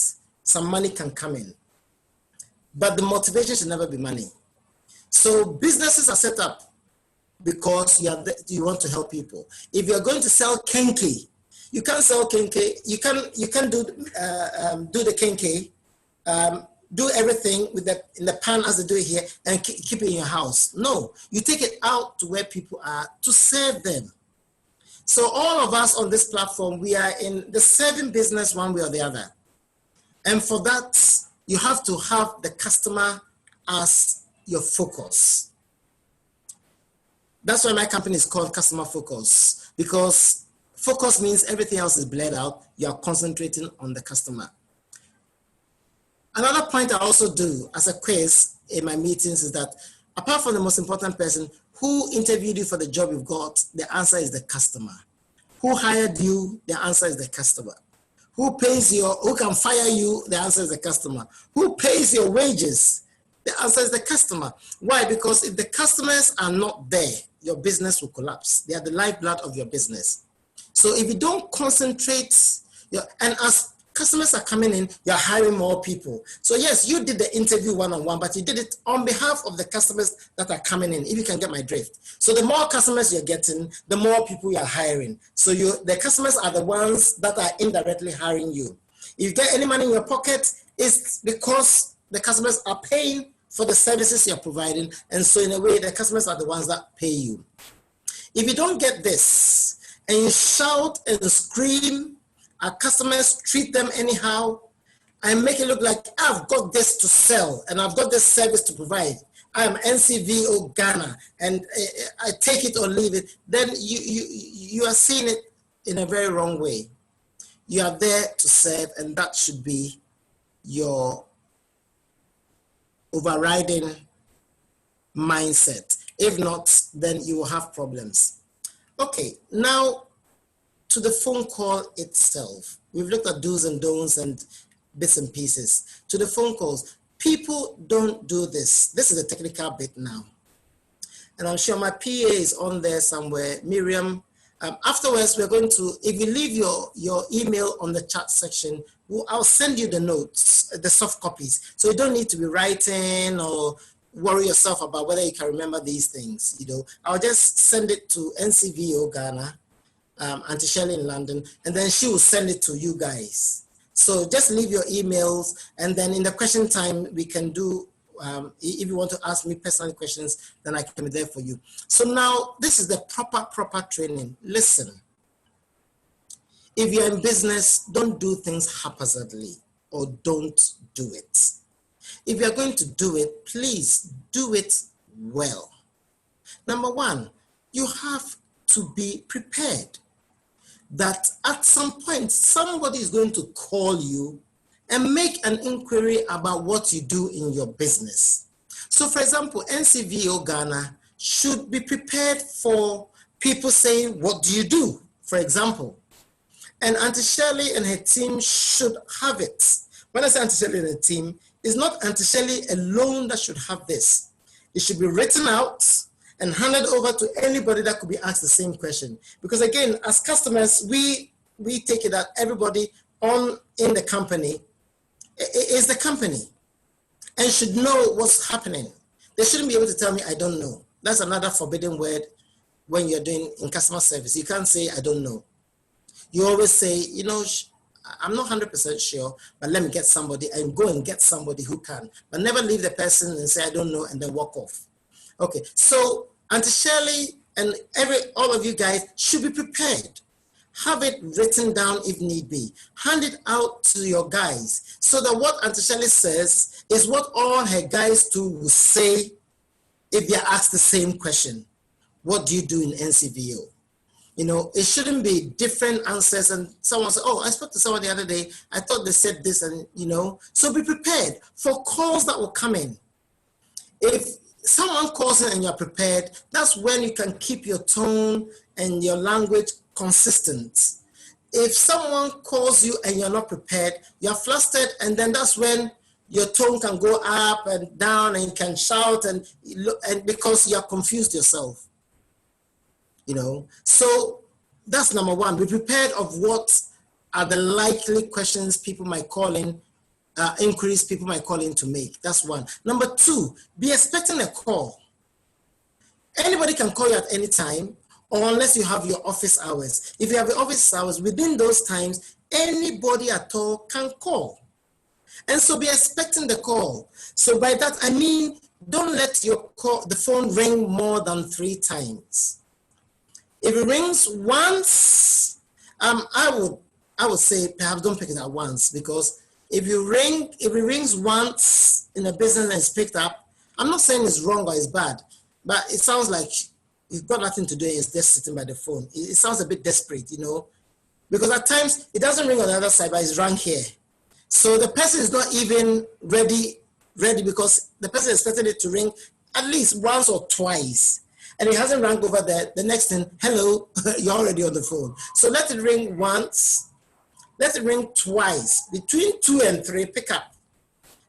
some money can come in. But the motivation should never be money. So businesses are set up because you want to help people. If you're going to sell kenke, you can't sell kenke. You can do the kenke, do everything in the pan as they do it here, and keep it in your house. No, you take it out to where people are to serve them. So all of us on this platform, we are in the serving business one way or the other. And for that, you have to have the customer as your focus. That's why my company is called Customer Focus, because focus means everything else is blurred out. You are concentrating on the customer. Another point I also do as a quiz in my meetings is that apart from the most important person, who interviewed you for the job you've got, the answer is the customer. Who hired you, the answer is the customer. Who can fire you, the answer is the customer. Who pays your wages, the answer is the customer. Why? Because if the customers are not there, your business will collapse. They are the lifeblood of your business. So if you don't concentrate, and as customers are coming in, you're hiring more people. So yes, you did the interview one-on-one, but you did it on behalf of the customers that are coming in, if you can get my drift. So the more customers you're getting, the more people you're hiring. So the customers are the ones that are indirectly hiring you. If you get any money in your pocket, it's because the customers are paying for the services you're providing. And so in a way, the customers are the ones that pay you. If you don't get this, and you shout and scream, our customers treat them anyhow, and make it look like I've got this to sell and I've got this service to provide. I am Ncvo-Ghana and I take it or leave it. Then you are seeing it in a very wrong way. You are there to serve, and that should be your overriding mindset. If not, then you will have problems. Okay, now to the phone call itself. We've looked at do's and don'ts and bits and pieces. To the phone calls, people don't do this. This is the technical bit now. And I'm sure my PA is on there somewhere, Miriam. Afterwards, we're going to, if you leave your email on the chat section, I'll send you the notes, the soft copies. So you don't need to be writing or worry yourself about whether you can remember these things. I'll just send it to Ncvo-Ghana, Auntie Shelley in London, and then she will send it to you guys. So just leave your emails, and then in the question time, we can do, if you want to ask me personal questions, then I can be there for you. So now, this is the proper training. Listen, if you're in business, don't do things haphazardly, or don't do it. If you're going to do it, please do it well. Number one, you have to be prepared that at some point, somebody is going to call you and make an inquiry about what you do in your business. So for example, Ncvo-Ghana should be prepared for people saying, what do you do? For example, and Auntie Shelley and her team should have it. When I say Auntie Shelley and her team, it's not Auntie Shelley alone that should have this. It should be written out and handed over to anybody that could be asked the same question. Because again, as customers, we take it that everybody in the company is the company and should know what's happening. They shouldn't be able to tell me, I don't know. That's another forbidden word when you're doing in customer service. You can't say, I don't know. You always say, I'm not 100% sure, but let me get somebody, and go and get somebody who can. But never leave the person and say, I don't know, and then walk off. Okay, so Auntie Shirley and all of you guys should be prepared. Have it written down if need be. Hand it out to your guys so that what Auntie Shirley says is what all her guys too will say if they are asked the same question. What do you do in NCVO? You know, it shouldn't be different answers and someone said, oh, I spoke to someone the other day, I thought they said this, and you know, so be prepared for calls that will come in. If someone calls in and you're prepared, that's when you can keep your tone and your language consistent. If someone calls you and you're not prepared, you're flustered, and then that's when your tone can go up and down and you can shout and because you're confused yourself. You know, so that's number one. Be prepared of what are the likely questions people might call in, inquiries people might call in to make. That's one. Number two, be expecting a call. Anybody can call you at any time, or unless you have your office hours. If you have your office hours, within those times, anybody at all can call. And so be expecting the call. So by that, I mean, don't let the phone ring more than 3 times. If it rings once, I would say perhaps don't pick it up once, because if it rings once in a business and it's picked up, I'm not saying it's wrong or it's bad, but it sounds like you've got nothing to do and it's just sitting by the phone. It sounds a bit desperate, you know, because at times it doesn't ring on the other side, but it's rang here. So the person is not even ready because the person is expecting it to ring at least once or twice. And it hasn't rang over there. The next thing, hello, you're already on the phone. So let it ring once, let it ring twice. Between 2 and 3, pick up,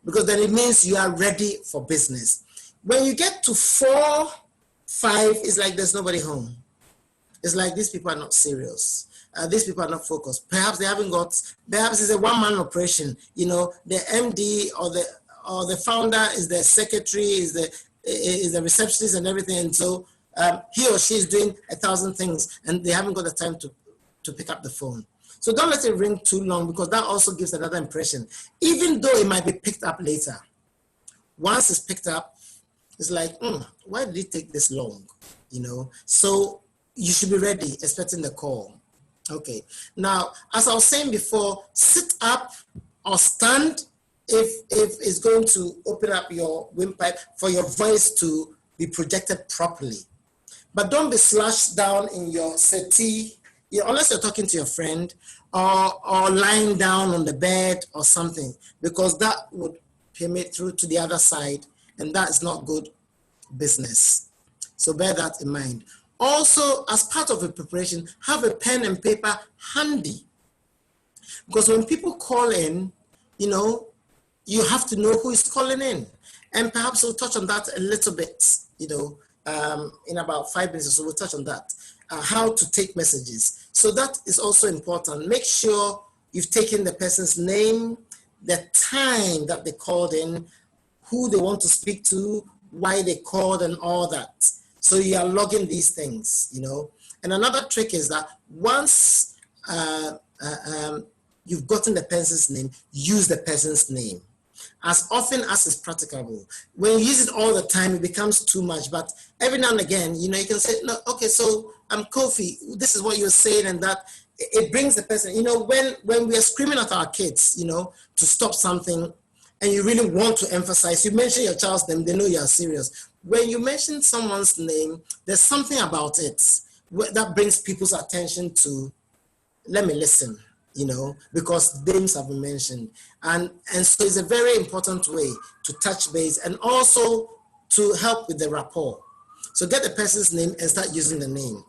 because then it means you are ready for business. When you get to 4, 5, it's like there's nobody home. It's like these people are not serious. These people are not focused. Perhaps they haven't got, perhaps it's a one-man operation. You know, the MD or the founder is the secretary, is the receptionist and everything. And so he or she is doing 1,000 things and they haven't got the time to pick up the phone. So don't let it ring too long, because that also gives another impression. Even though it might be picked up later, once it's picked up, it's like, why did it take this long? You know, so you should be ready, expecting the call. Okay. Now, as I was saying before, sit up or stand if it's going to open up your windpipe for your voice to be projected properly. But don't be slouched down in your settee, unless you're talking to your friend, or lying down on the bed or something, because that would permeate through to the other side, and that is not good business. So bear that in mind. Also, as part of the preparation, have a pen and paper handy, because when people call in, you know, you have to know who is calling in. And perhaps we'll touch on that a little bit, you know, in about 5 minutes or so, we'll touch on that, how to take messages. So that is also important. Make sure you've taken the person's name, the time that they called in, who they want to speak to, why they called, and all that. So you are logging these things, you know. And another trick is that once you've gotten the person's name, use the person's name as often as is practicable. When you use it all the time, it becomes too much. But every now and again, you know, you can say, no, okay, so I'm Kofi. This is what you're saying, and that it brings the person. You know, when we are screaming at our kids, you know, to stop something, and you really want to emphasize, you mention your child's name, they know you are serious. When you mention someone's name, there's something about it that brings people's attention to, let me listen, you know, because names have been mentioned. And so it's a very important way to touch base and also to help with the rapport. So get the person's name and start using the name.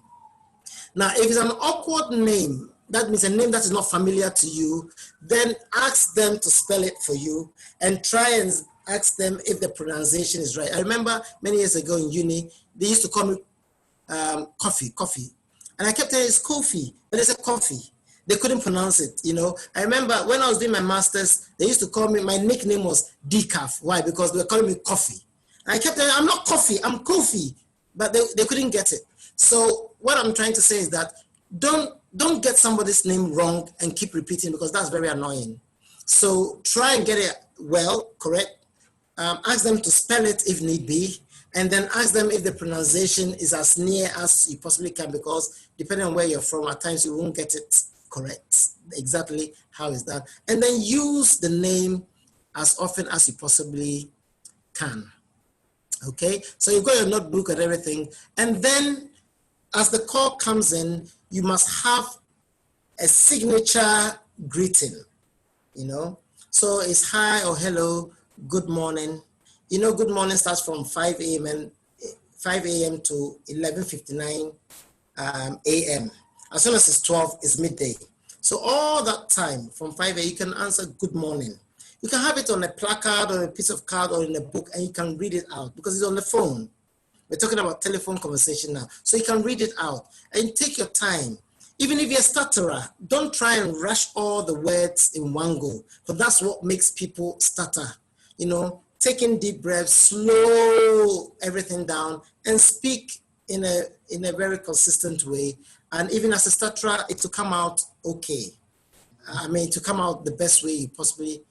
Now, if it's an awkward name, that means a name that is not familiar to you, then ask them to spell it for you and try and ask them if the pronunciation is right. I remember many years ago in uni, they used to call me Kofi. And I kept saying it's Kofi, but they said Kofi. They couldn't pronounce it, you know. I remember when I was doing my master's, they used to call me, my nickname was Decaf. Why? Because they were calling me Coffee. And I kept saying, I'm not Coffee, I'm Kofi. But they couldn't get it. So what I'm trying to say is that don't don't get somebody's name wrong and keep repeating, because that's very annoying. So try and get it well, correct. Ask them to spell it if need be, and then ask them if the pronunciation is as near as you possibly can, because depending on where you're from, at times you won't get it correct, exactly how it's done. And then use the name as often as you possibly can. Okay, so you've got your notebook and everything, and then as the call comes in, you must have a signature greeting, you know. So it's hi or hello, good morning. You know, good morning starts from 5 a.m. to 11:59 a.m. As soon as it's 12, it's midday. So all that time from 5 a.m. you can answer good morning. You can have it on a placard or a piece of card or in a book, and you can read it out because it's on the phone. We're talking about telephone conversation now. So you can read it out and take your time. Even if you're a stutterer, don't try and rush all the words in one go, but that's what makes people stutter. You know, taking deep breaths, slow everything down, and speak in a very consistent way. And even as a stutterer, it will come out okay. I mean, to come out the best way you possibly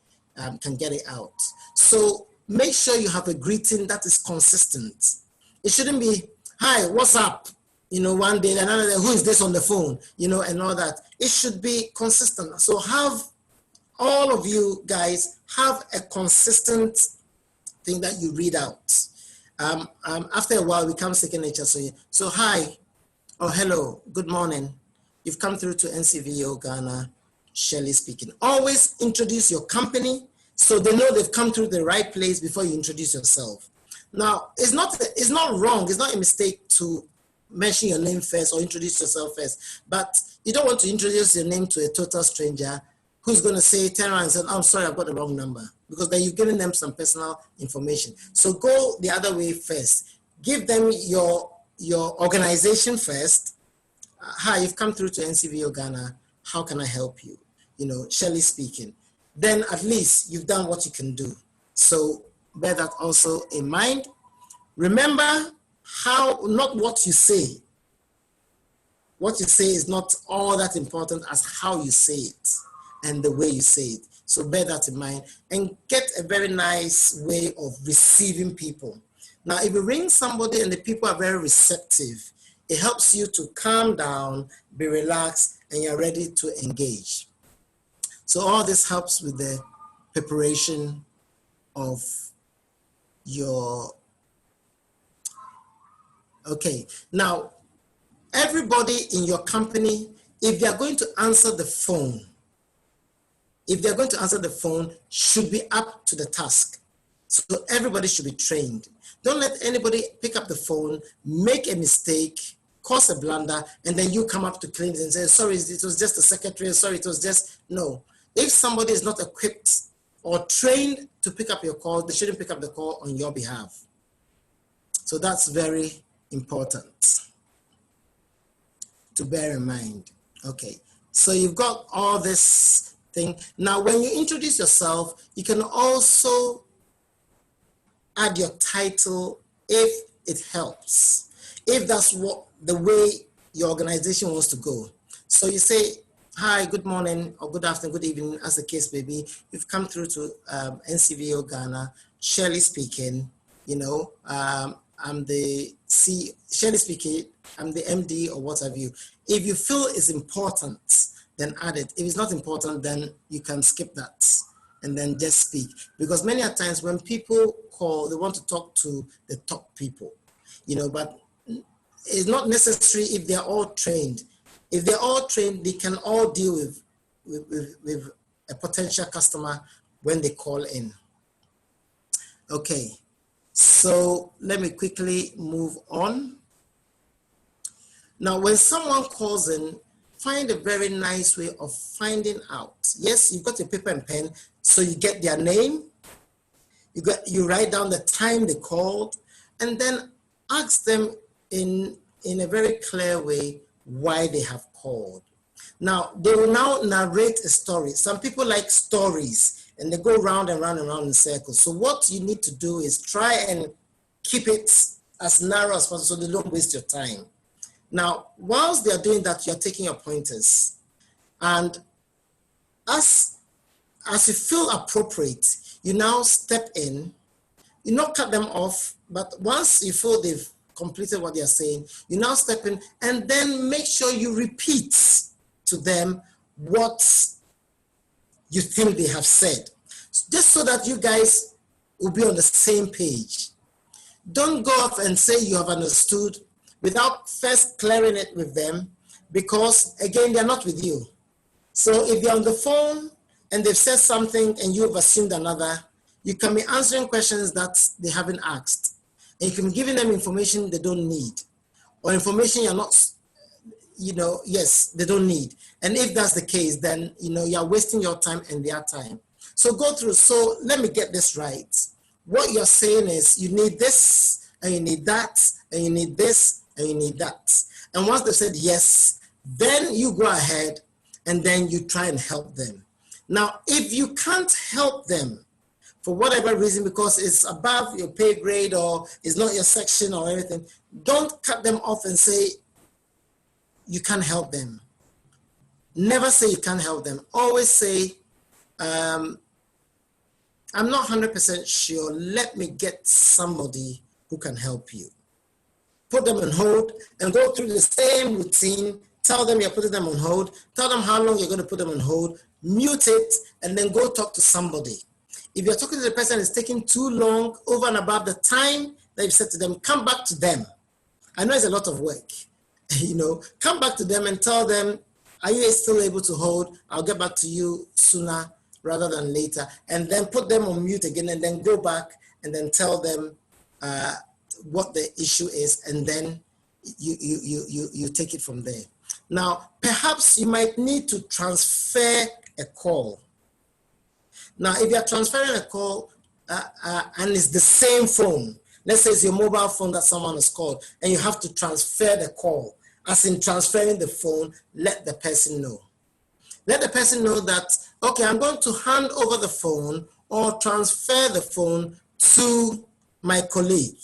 can get it out. So make sure you have a greeting that is consistent. It shouldn't be, hi, what's up? You know, one day, another day, who is this on the phone? You know, and all that. It should be consistent. So have all of you guys have a consistent thing that you read out. After a while, it becomes second nature. So hi, or hello, good morning. You've come through to Ncvo-Ghana, Shelley speaking. Always introduce your company so they know they've come through the right place before you introduce yourself. Now, it's not wrong, it's not a mistake to mention your name first or introduce yourself first, but you don't want to introduce your name to a total stranger who's going to say, turn around and say, I'm sorry, I've got the wrong number, because then you've given them some personal information. So go the other way first. Give them your organization first. Hi, you've come through to Ncvo-Ghana. How can I help you? You know, Shelley speaking. Then at least you've done what you can do. So bear that also in mind. Remember not what you say. What you say is not all that important as how you say it and the way you say it. So bear that in mind and get a very nice way of receiving people. Now, if you ring somebody and the people are very receptive, it helps you to calm down, be relaxed, and you're ready to engage. So all this helps with the preparation of your, okay. Now, everybody in your company, if they're going to answer the phone, should be up to the task. So everybody should be trained. Don't let anybody pick up the phone, make a mistake, cause a blunder, and then you come up to claims and say, sorry, it was just a secretary, sorry, it was just, no. If somebody is not equipped or trained to pick up your call, they shouldn't pick up the call on your behalf. So that's very important to bear in mind. Okay, so you've got all this thing. Now, when you introduce yourself, you can also add your title if it helps, if that's what the way your organization wants to go. So you say, hi, good morning, or good afternoon, good evening, as the case may be. You've come through to Ncvo-Ghana, Shelley speaking. You know, I'm the Shelley speaking, I'm the MD or what have you. If you feel it's important, then add it. If it's not important, then you can skip that and then just speak. Because many a times when people call, they want to talk to the top people, you know, but it's not necessary if they're all trained. If they're all trained, they can all deal with a potential customer when they call in. Okay, so let me quickly move on. Now, when someone calls in, find a very nice way of finding out. Yes, you've got your paper and pen, so you get their name, you write down the time they called, and then ask them in a very clear way why they have called. Now, they will now narrate a story. Some people like stories, and they go round and round and round in circles. So what you need to do is try and keep it as narrow as possible so they don't waste your time. Now, whilst they are doing that, you're taking your pointers. And as you feel appropriate, you now step in, you not cut them off, but once you feel they've completed what they're saying, you now step in and then make sure you repeat to them what you think they have said, just so that you guys will be on the same page. Don't go off and say you have understood without first clearing it with them, because again, they're not with you. So if you're on the phone and they've said something and you've assumed another, you can be answering questions that they haven't asked. And you can be giving them information they don't need, or information you're not, yes, they don't need. And if that's the case, then, you're wasting your time and their time. So go through. So let me get this right. What you're saying is you need this, and you need that, and you need this, and you need that. And once they've said yes, then you go ahead and then you try and help them. Now, if you can't help them for whatever reason, because it's above your pay grade or it's not your section or anything, don't cut them off and say you can't help them. Never say you can't help them. Always say, I'm not 100% sure. Let me get somebody who can help you. Put them on hold and go through the same routine. Tell them you're putting them on hold. Tell them how long you're going to put them on hold. Mute it and then go talk to somebody. If you're talking to the person and it's taking too long, over and above the time that you've said to them, come back to them. I know it's a lot of work. Come back to them and tell them, are you still able to hold? I'll get back to you sooner rather than later. And then put them on mute again and then go back and then tell them what the issue is, and then you take it from there. Now, perhaps you might need to transfer a call. Now, if you're transferring a call and it's the same phone, let's say it's your mobile phone that someone has called, and you have to transfer the call, as in transferring the phone, let the person know. Let the person know that, okay, I'm going to hand over the phone or transfer the phone to my colleague.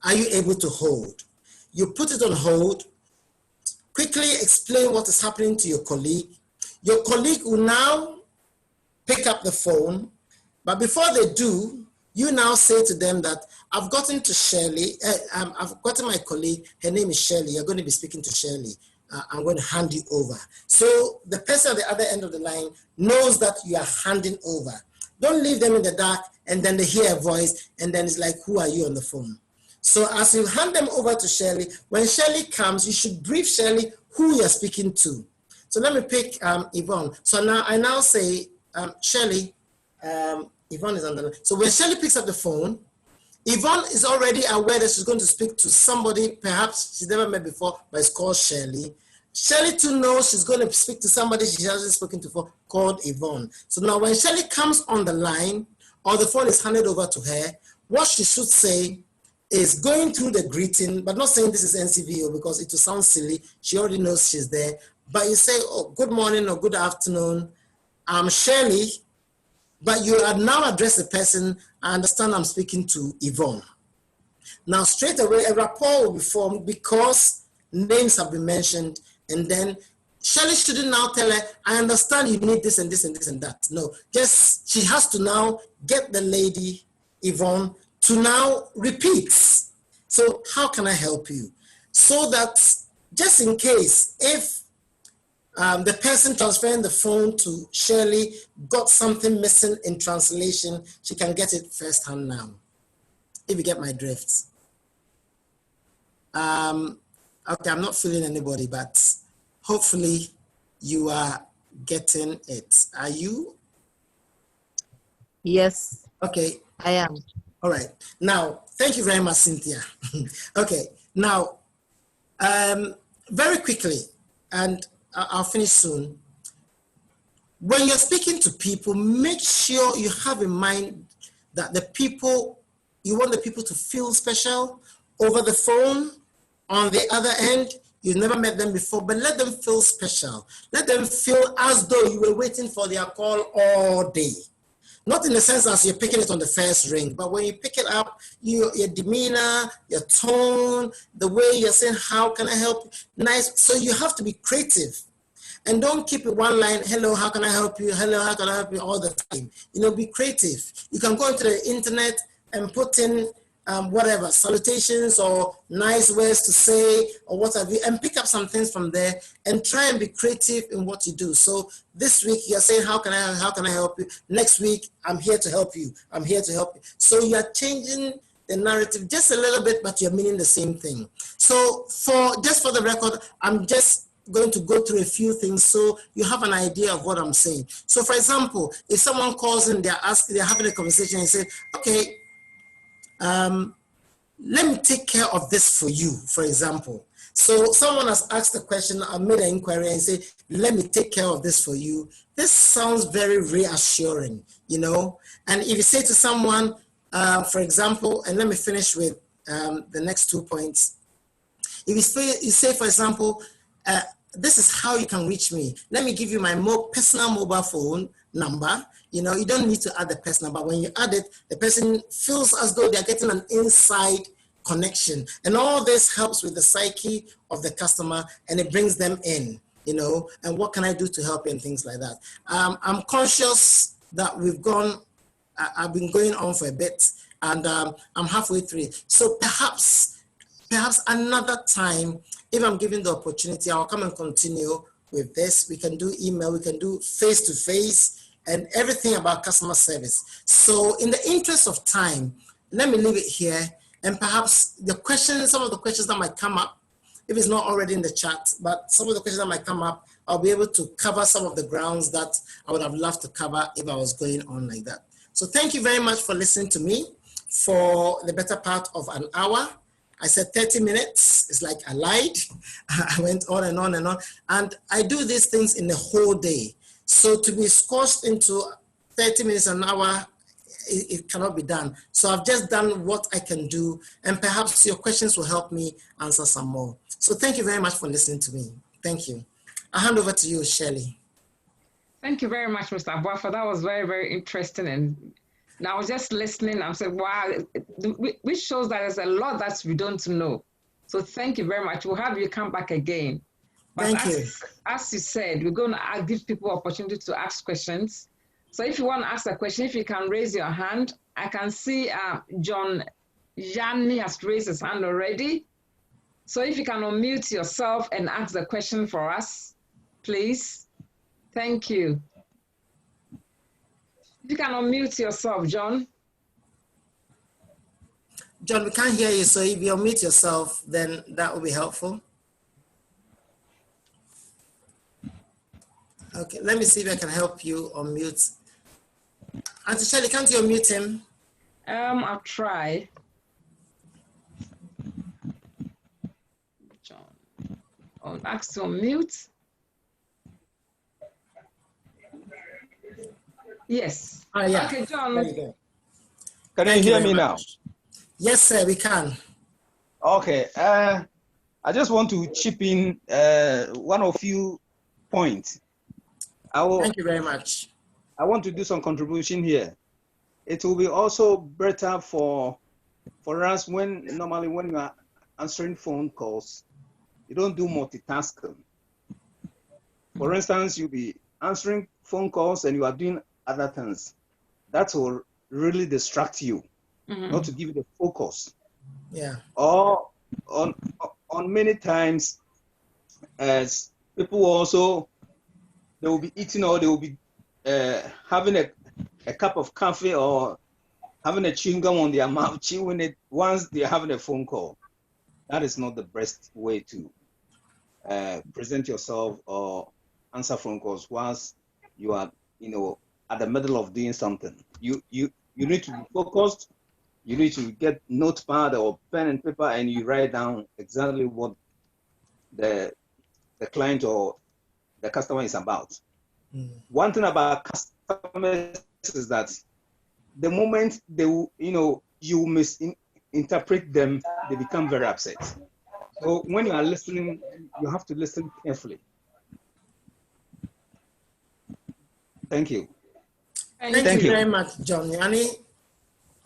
Are you able to hold? You put it on hold, quickly explain what is happening to your colleague. Your colleague will now pick up the phone, but before they do, you now say to them that I've gotten to Shirley, I've gotten my colleague, her name is Shirley, you're going to be speaking to Shirley. I'm going to hand you over. So the person at the other end of the line knows that you are handing over. Don't leave them in the dark and then they hear a voice and then it's like, who are you on the phone? So as you hand them over to Shirley, when Shirley comes, you should brief Shirley who you're speaking to. So let me pick Yvonne. So now I say, Shirley, Yvonne is on the line. So when Shirley picks up the phone, Yvonne is already aware that she's going to speak to somebody, perhaps she's never met before, but it's called Shirley. Shirley too knows she's going to speak to somebody she hasn't spoken to before, called Yvonne. So now when Shirley comes on the line, or the phone is handed over to her, what she should say is going through the greeting, but not saying this is NCVO because it will sound silly. She already knows she's there. But you say, oh, good morning or good afternoon. I'm Shirley, but you are now address the person. I understand I'm speaking to Yvonne. Now, straight away, a rapport will be formed because names have been mentioned. And then Shirley shouldn't now tell her, I understand you need this and this and this and that. No, just she has to now get the lady, Yvonne, to now repeat. So how can I help you? So that just in case, if the person transferring the phone to Shirley got something missing in translation, she can get it firsthand now, if you get my drift. Okay, I'm not feeling anybody, but hopefully you are getting it. Are you? Yes. Okay. I am. All right. Now, thank you very much, Cynthia. Okay. Now, very quickly, and I'll finish soon. When you're speaking to people, make sure you have in mind that you want the people to feel special over the phone. On the other end, you've never met them before, but let them feel special. Let them feel as though you were waiting for their call all day. Not in the sense as you're picking it on the first ring, but when you pick it up, your demeanor, your tone, the way you're saying, how can I help you? Nice. So you have to be creative. And don't keep it one line, hello, how can I help you? Hello, how can I help you? All the time. You know, be creative. You can go into the internet and put in whatever, salutations or nice words to say or what have you, and pick up some things from there and try and be creative in what you do. So this week you're saying, how can I help you? Next week, I'm here to help you. I'm here to help you. So you're changing the narrative just a little bit, but you're meaning the same thing. So just for the record, I'm just going to go through a few things so you have an idea of what I'm saying. So for example, if someone calls in, they're having a conversation and say, okay, let me take care of this for you, for example. So someone has asked a question, I made an inquiry and say, let me take care of this for you. This sounds very reassuring, you know? And if you say to someone, for example, and let me finish with the next 2 points. If you say, for example, this is how you can reach me. Let me give you my more personal mobile phone number. You know, you don't need to add the personal, but when you add it, the person feels as though they're getting an inside connection. And all this helps with the psyche of the customer and it brings them in, you know, and what can I do to help you and things like that. I'm conscious that I've been going on for a bit and I'm halfway through. So perhaps another time, if I'm given the opportunity, I'll come and continue with this. We can do email, we can do face-to-face and everything about customer service. So in the interest of time, let me leave it here. And perhaps some of the questions that might come up, if it's not already in the chat, but some of the questions that might come up, I'll be able to cover some of the grounds that I would have loved to cover if I was going on like that. So thank you very much for listening to me for the better part of an hour. I said 30 minutes. It's like I lied. I went on and on and on. And I do these things in the whole day. So to be squashed into 30 minutes, an hour, it cannot be done. So I've just done what I can do. And perhaps your questions will help me answer some more. So thank you very much for listening to me. Thank you. I'll hand over to you, Shirley. Thank you very much, Mr. Boafo. That was very, very interesting. And I was just listening. I'm saying, wow, which shows that there's a lot that we don't know. So thank you very much. We'll have you come back again. But thank you. As you said, we're going to give people opportunity to ask questions. So if you want to ask a question, if you can raise your hand. I can see John Yanni has raised his hand already. So if you can unmute yourself and ask the question for us, please. Thank you. If you can unmute yourself, John. John, we can't hear you, so if you unmute yourself, then that will be helpful. Okay, let me see if I can help you unmute. Auntie Shirley, can't you unmute him? I'll try. John, I'll ask to unmute. Yes. Yeah. Okay, John. There you go. Can you hear me now? Yes, sir, we can. Okay. I just want to chip in one or few points. Thank you very much. I want to do some contribution here. It will be also better for us normally when you are answering phone calls, you don't do multitasking. For instance, you'll be answering phone calls and you are doing other things. That will really distract you, not to give you the focus. Yeah. Or on many times, as people also, they will be eating or they will be having a cup of coffee or having a chewing gum on their mouth, chewing it once they're having a phone call. That is not the best way to present yourself or answer phone calls once you are, at the middle of doing something. You need to be focused. You need to get notepad or pen and paper and you write down exactly what the client or the customer is about. One thing about customers is that the moment they will, you misinterpret them, they become very upset. So when you are listening, you have to listen carefully. Thank you. Thank you very much, John Yani,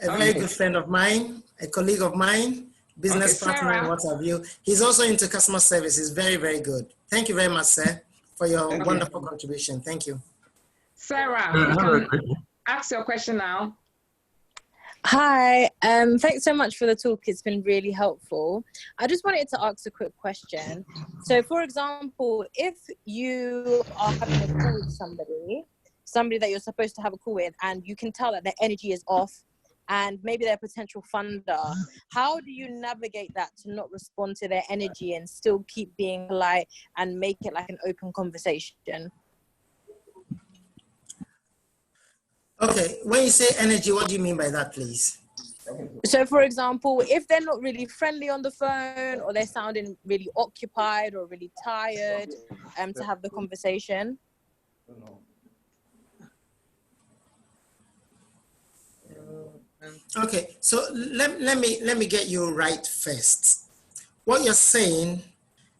a very good friend of mine, a colleague of mine, business partner, and what have you. He's also into customer service. He's very, very good. Thank you very much, sir, for your wonderful contribution. Thank you. Sarah, you can ask your question now. Hi, thanks so much for the talk. It's been really helpful. I just wanted to ask a quick question. So, for example, if you are having a call with somebody that you're supposed to have a call with, and you can tell that their energy is off, and maybe they're a potential funder, how do you navigate that to not respond to their energy and still keep being polite and make it like an open conversation? Okay, when you say energy, what do you mean by that, please? So, for example, if they're not really friendly on the phone, or they're sounding really occupied or really tired to have the conversation. Okay, so let me get you right first. What you're saying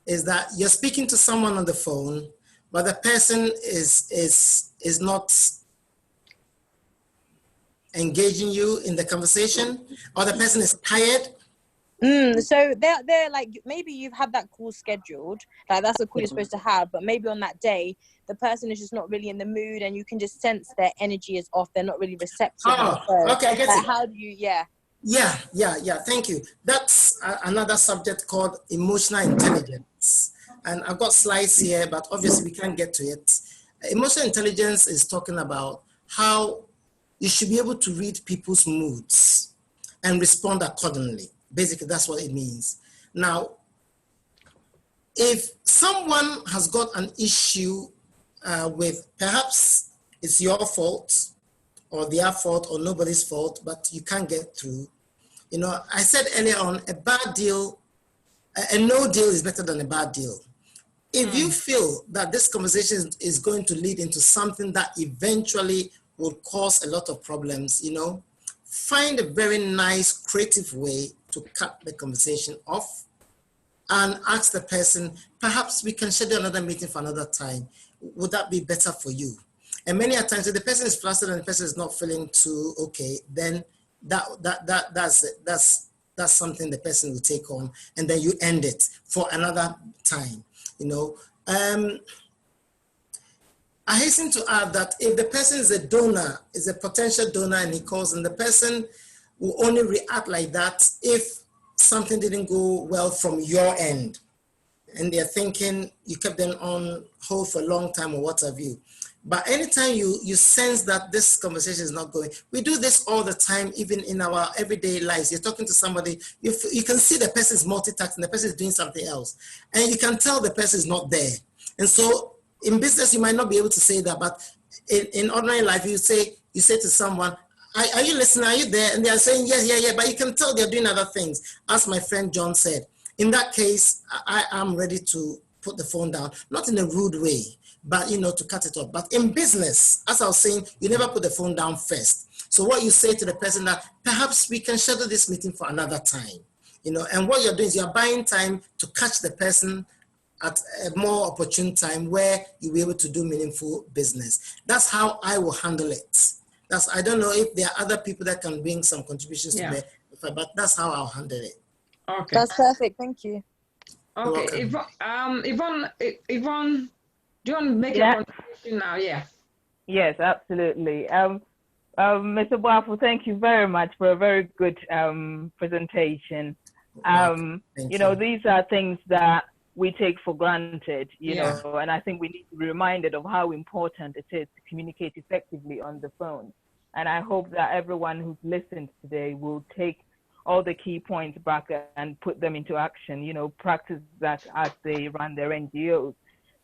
is that you're speaking to someone on the phone, but the person is not engaging you in the conversation, or the person is tired. So they're like, maybe you've had that call scheduled, like that's a call you're supposed to have, but maybe on that day the person is just not really in the mood, and you can just sense their energy is off. They're not really receptive. Okay, I get it. How do you? Yeah, thank you. That's another subject called emotional intelligence, and I've got slides here, but obviously we can't get to it. Emotional intelligence is talking about how you should be able to read people's moods and respond accordingly. Basically, that's what it means. Now, if someone has got an issue with, perhaps it's your fault or their fault or nobody's fault, but you can't get through. You know, I said earlier on, a bad deal, a no deal is better than a bad deal. If you feel that this conversation is going to lead into something that eventually will cause a lot of problems, you know, find a very nice, creative way to cut the conversation off and ask the person, perhaps we can schedule another meeting for another time. Would that be better for you? And many a times, if the person is flustered and the person is not feeling too okay, then that's something the person will take on, and then you end it for another time, you know. I hasten to add that if the person is a donor, is a potential donor, and he calls, and the person will only react like that if something didn't go well from your end, and they're thinking you kept them on hold for a long time or what have you. But anytime you sense that this conversation is not going, we do this all the time, even in our everyday lives. You're talking to somebody, you can see the person is multitasking, the person is doing something else, and you can tell the person is not there. And so in business, you might not be able to say that, but in ordinary life, you say to someone, are you listening? Are you there? And they are saying, yes, yeah, but you can tell they're doing other things. As my friend John said, in that case, I am ready to put the phone down, not in a rude way, but, you know, to cut it off. But in business, as I was saying, you never put the phone down first. So what you say to the person that perhaps we can schedule this meeting for another time, you know, and what you're doing is you're buying time to catch the person at a more opportune time where you'll be able to do meaningful business. That's how I will handle it. I don't know if there are other people that can bring some contributions to that, but that's how I'll handle it. Okay. That's perfect. Thank you. Okay, Yvonne, do you want to make a contribution now? Yeah. Yes, absolutely. Mr. Boafo, thank you very much for a very good presentation. You know, these are things that we take for granted, you know, and I think we need to be reminded of how important it is to communicate effectively on the phone. And I hope that everyone who's listened today will take all the key points back and put them into action, you know, practice that as they run their NGOs.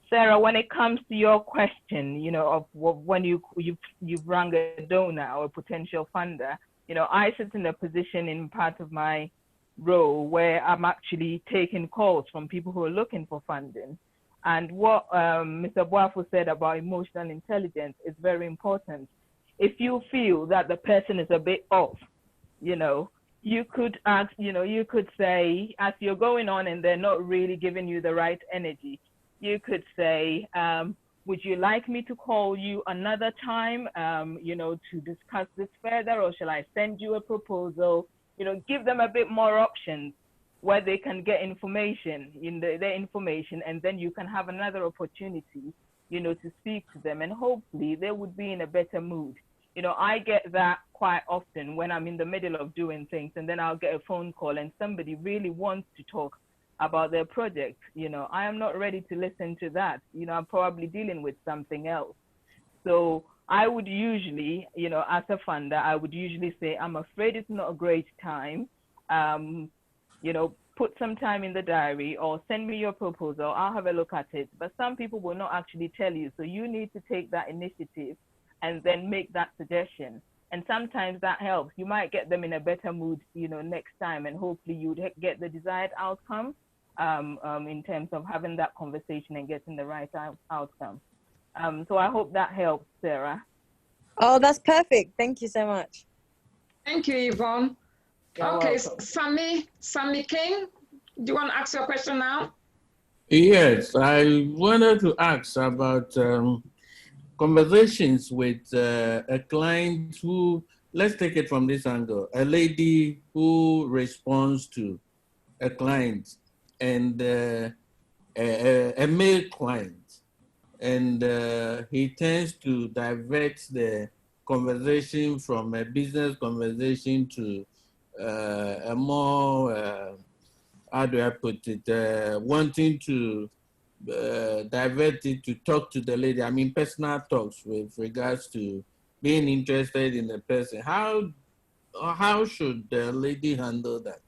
Sarah, when it comes to your question, you know, of when you've rung a donor or a potential funder, you know, I sit in a position in part of my role where I'm actually taking calls from people who are looking for funding. And what Mr. Boafo said about emotional intelligence is very important. If you feel that the person is a bit off, you know, you could ask, you know, you could say, as you're going on and they're not really giving you the right energy, you could say, would you like me to call you another time, to discuss this further, or shall I send you a proposal? Give them a bit more options where they can get information their information, and then you can have another opportunity, to speak to them, and hopefully they would be in a better mood. I get that quite often when I'm in the middle of doing things, and then I'll get a phone call and somebody really wants to talk about their project. I am not ready to listen to that. I'm probably dealing with something else. So I would usually, as a funder, I would usually say, I'm afraid it's not a great time. Put some time in the diary or send me your proposal. I'll have a look at it. But some people will not actually tell you. So you need to take that initiative and then make that suggestion. And sometimes that helps. You might get them in a better mood, next time, and hopefully you would get the desired outcome in terms of having that conversation and getting the right outcome. So I hope that helps, Sarah. Oh, that's perfect. Thank you so much. Thank you, Yvonne. You're okay, welcome. Sammy King, do you want to ask your question now? Yes, I wanted to ask about conversations with a client who, let's take it from this angle, a lady who responds to a client and a male client, and he tends to divert the conversation from a business conversation to a more, how do I put it, wanting to divert it to talk to the lady. I mean, personal talks with regards to being interested in the person. How should the lady handle that?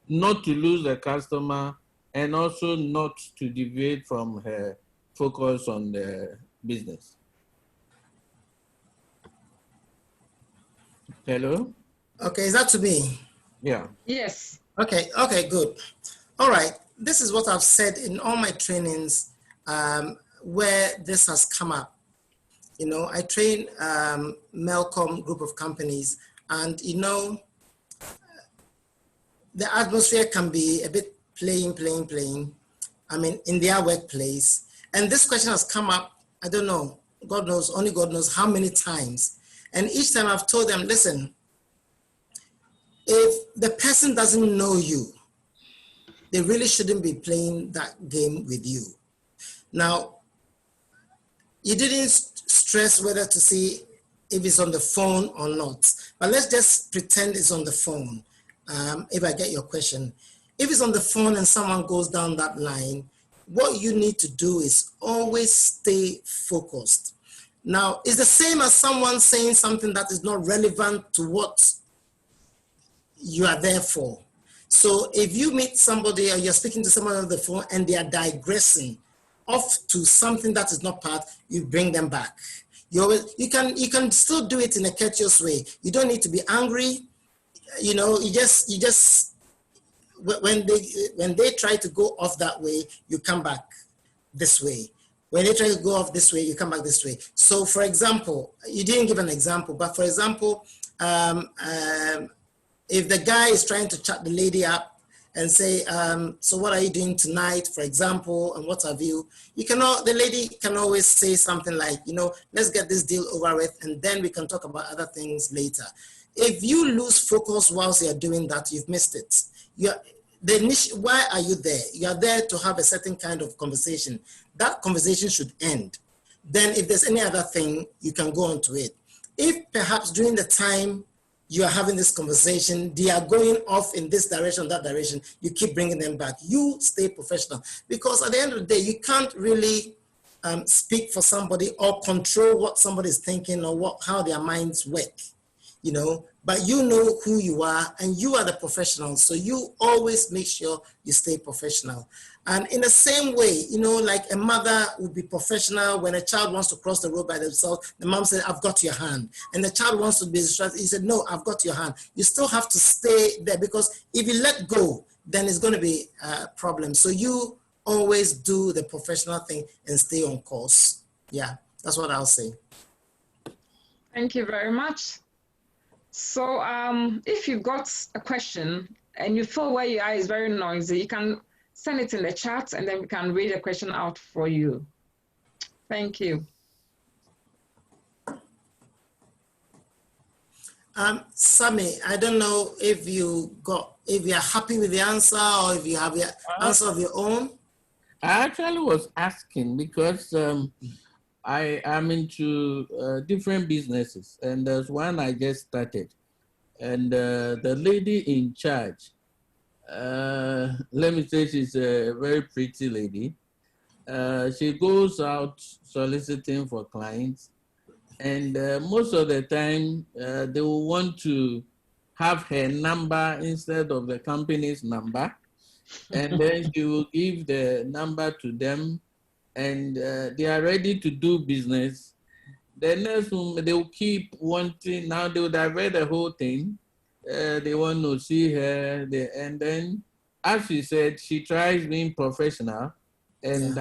Not to lose a customer and also not to deviate from her focus on the business. Hello? Okay, is that to me? Yeah. Yes. Okay, good. All right, this is what I've said in all my trainings where this has come up. I train Melcom group of companies, and the atmosphere can be a bit playing, I mean, in their workplace. And this question has come up, I don't know, God knows, only God knows how many times. And each time I've told them, listen, if the person doesn't know you, they really shouldn't be playing that game with you. Now, you didn't stress whether to see if it's on the phone or not, but let's just pretend it's on the phone, if I get your question. If it's on the phone and someone goes down that line, what you need to do is always stay focused. Now, it's the same as someone saying something that is not relevant to what you are there for. So if you meet somebody or you're speaking to someone on the phone and they are digressing off to something that is not part, you bring them back. You can still do it in a courteous way. You don't need to be angry. You just when they try to go off that way, you come back this way. When they try to go off this way, you come back this way. So for example, you didn't give an example, but for example, if the guy is trying to chat the lady up and say, so what are you doing tonight, for example, and what have you, the lady can always say something like, let's get this deal over with, and then we can talk about other things later. If you lose focus whilst you're doing that, you've missed it. Why are you there? You're there to have a certain kind of conversation. That conversation should end. Then if there's any other thing, you can go on to it. If perhaps during the time you are having this conversation, they are going off in this direction, that direction, you keep bringing them back. You stay professional, because at the end of the day, you can't really speak for somebody or control what somebody is thinking or how their minds work, but you know who you are and you are the professional. So you always make sure you stay professional. And in the same way, like a mother would be professional when a child wants to cross the road by themselves. The mom said, I've got your hand. And the child wants to be distracted. He said, no, I've got your hand. You still have to stay there, because if you let go, then it's going to be a problem. So you always do the professional thing and stay on course. Yeah, that's what I'll say. Thank you very much. So if you've got a question and you feel where you are is very noisy, you can send it in the chat and then we can read the question out for you. Thank you. Sammy, I don't know if you are happy with the answer or if you have your answer of your own. I actually was asking because I am into different businesses, and there's one I just started, and the lady in charge, let me say she's a very pretty lady. She goes out soliciting for clients, and most of the time they will want to have her number instead of the company's number, and then she will give the number to them, and they are ready to do business. The next one, they will keep wanting, now they will divert the whole thing. They want to see her, and then, as she said, she tries being professional and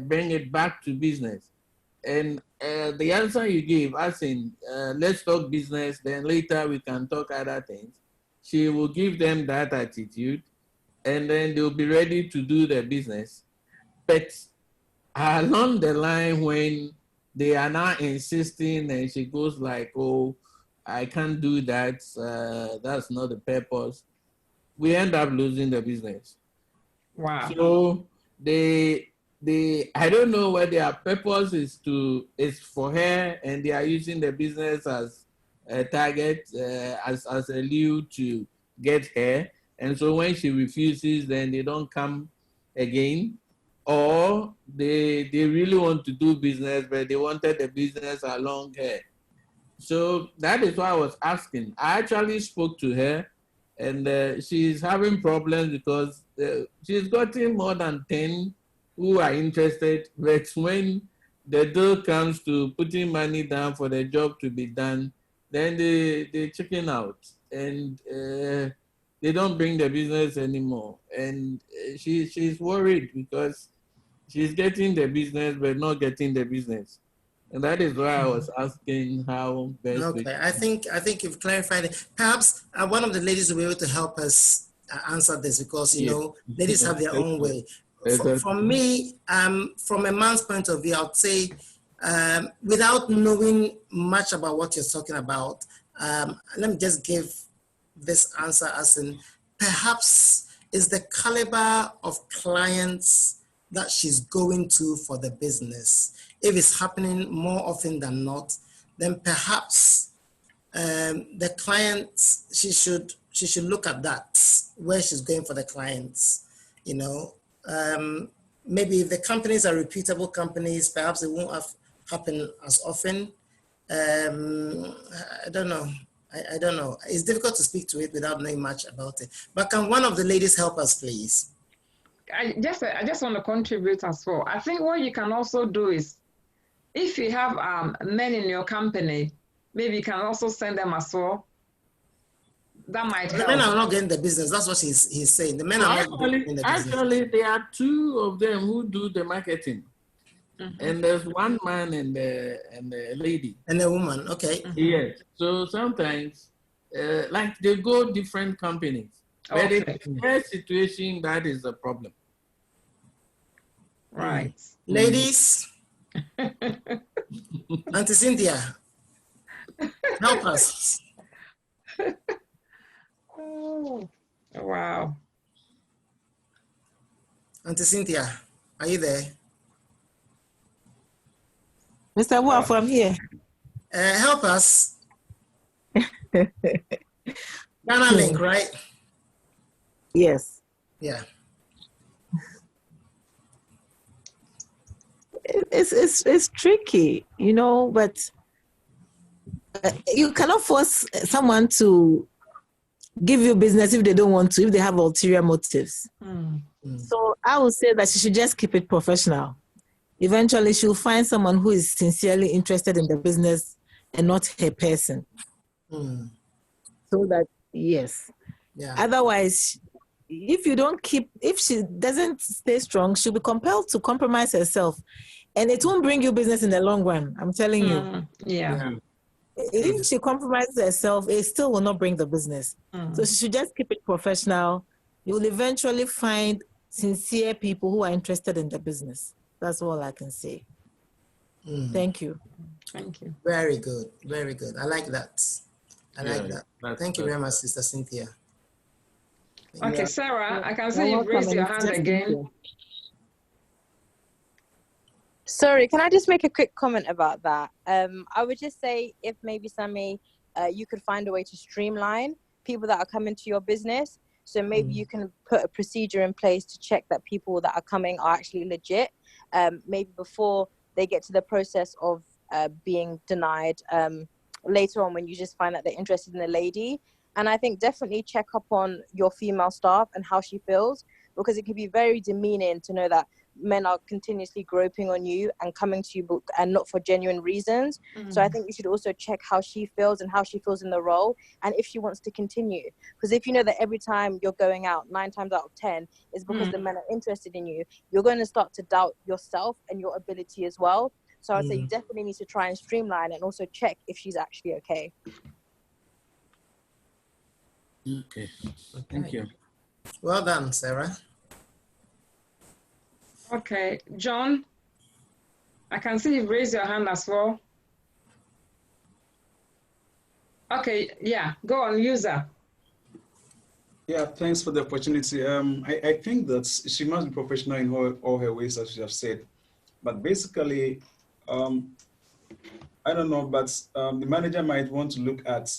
bring it back to business. And the answer you gave, as in, let's talk business, then later we can talk other things. She will give them that attitude, and then they'll be ready to do the business. But along the line, when they are now insisting, and she goes like, "Oh, I can't do that. That's not the purpose." We end up losing the business. Wow. So I don't know what their purpose is for her, and they are using the business as a target, as a lure to get her. And so when she refuses, then they don't come again. Or they really want to do business, but they wanted the business along her. So that is why I was asking. I actually spoke to her, and she's having problems because she's gotten more than 10 who are interested, but when the deal comes to putting money down for the job to be done, then they chicken out, and they don't bring the business anymore. And she's worried because she's getting the business but not getting the business. And that is why I was asking how best. Okay, I think you've clarified it. Perhaps one of the ladies will be able to help us answer this, because you know, ladies have their own way. For me, from a man's point of view, I'd say, without knowing much about what you're talking about, let me just give this answer as in, perhaps is the caliber of clients that she's going to for the business. If it's happening more often than not, then perhaps the clients, she should look at that, where she's going for the clients. You know, maybe if the companies are reputable companies, perhaps it won't happen as often. I don't know. I don't know. It's difficult to speak to it without knowing much about it. But can one of the ladies help us, please? I just want to contribute as well. I think what you can also do is, if you have men in your company, maybe you can also send them as well. That might help. The men are not getting the business. That's what he's saying. The men are not getting the business. Actually, there are two of them who do the marketing. Mm-hmm. And there's one man and a lady. And a woman, okay. Mm-hmm. Yes. So sometimes, like they go different companies. But in their situation, that is the problem. Right. Ladies, Auntie Cynthia, help us. Oh, wow. Auntie Cynthia, are you there? Mr. Boafo, I'm here. Help us. Ghana link, right? Yes. Yeah. It's tricky, you know, but you cannot force someone to give you business if they don't want to, if they have ulterior motives. So I would say that she should just keep it professional. Eventually, she'll find someone who is sincerely interested in the business and not her person. So that, yes. Yeah. Otherwise, if she doesn't stay strong, she'll be compelled to compromise herself. And it won't bring you business in the long run, I'm telling you. Yeah. If she compromises herself, it still will not bring the business. So she should just keep it professional. You will eventually find sincere people who are interested in the business. That's all I can say. Thank you. Thank you. Very good. Very good. I like that. I like that. Thank you very much, That's Sister Cynthia. Okay, Sarah, I can see You're you've raised welcome, your and hand just again. thank you. Sorry, can I just make a quick comment about that? I would just say if maybe Sammy, you could find a way to streamline people that are coming to your business. So maybe you can put a procedure in place to check that people that are coming are actually legit. Maybe before they get to the process of being denied later on, when you just find that they're interested in a lady. And I think definitely check up on your female staff and how she feels, because it can be very demeaning to know that men are continuously groping on you and coming to you and not for genuine reasons. So I think you should also check how she feels and how she feels in the role, and if she wants to continue. Because if you know that every time you're going out, 9 times out of 10 is because the men are interested in you, you're going to start to doubt yourself and your ability as well. So I'd say you definitely need to try and streamline and also check if she's actually okay. okay. Thank you. Well done, Sarah. Okay, John, I can see you've raised your hand as well. Okay, yeah, go on, user. Yeah, thanks for the opportunity. I think that she must be professional in all her ways, as you have said. But basically, I don't know, but the manager might want to look at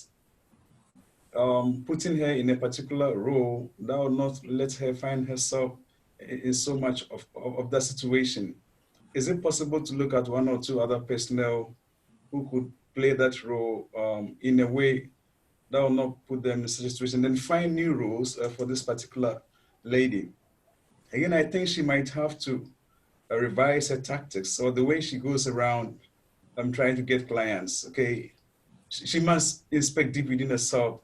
putting her in a particular role that will not let her find herself in so much of that situation. Is it possible to look at 1 or 2 other personnel who could play that role in a way that will not put them in such a situation, then find new roles for this particular lady? Again, I think she might have to revise her tactics or the way she goes around trying to get clients. Okay, she must inspect deep within herself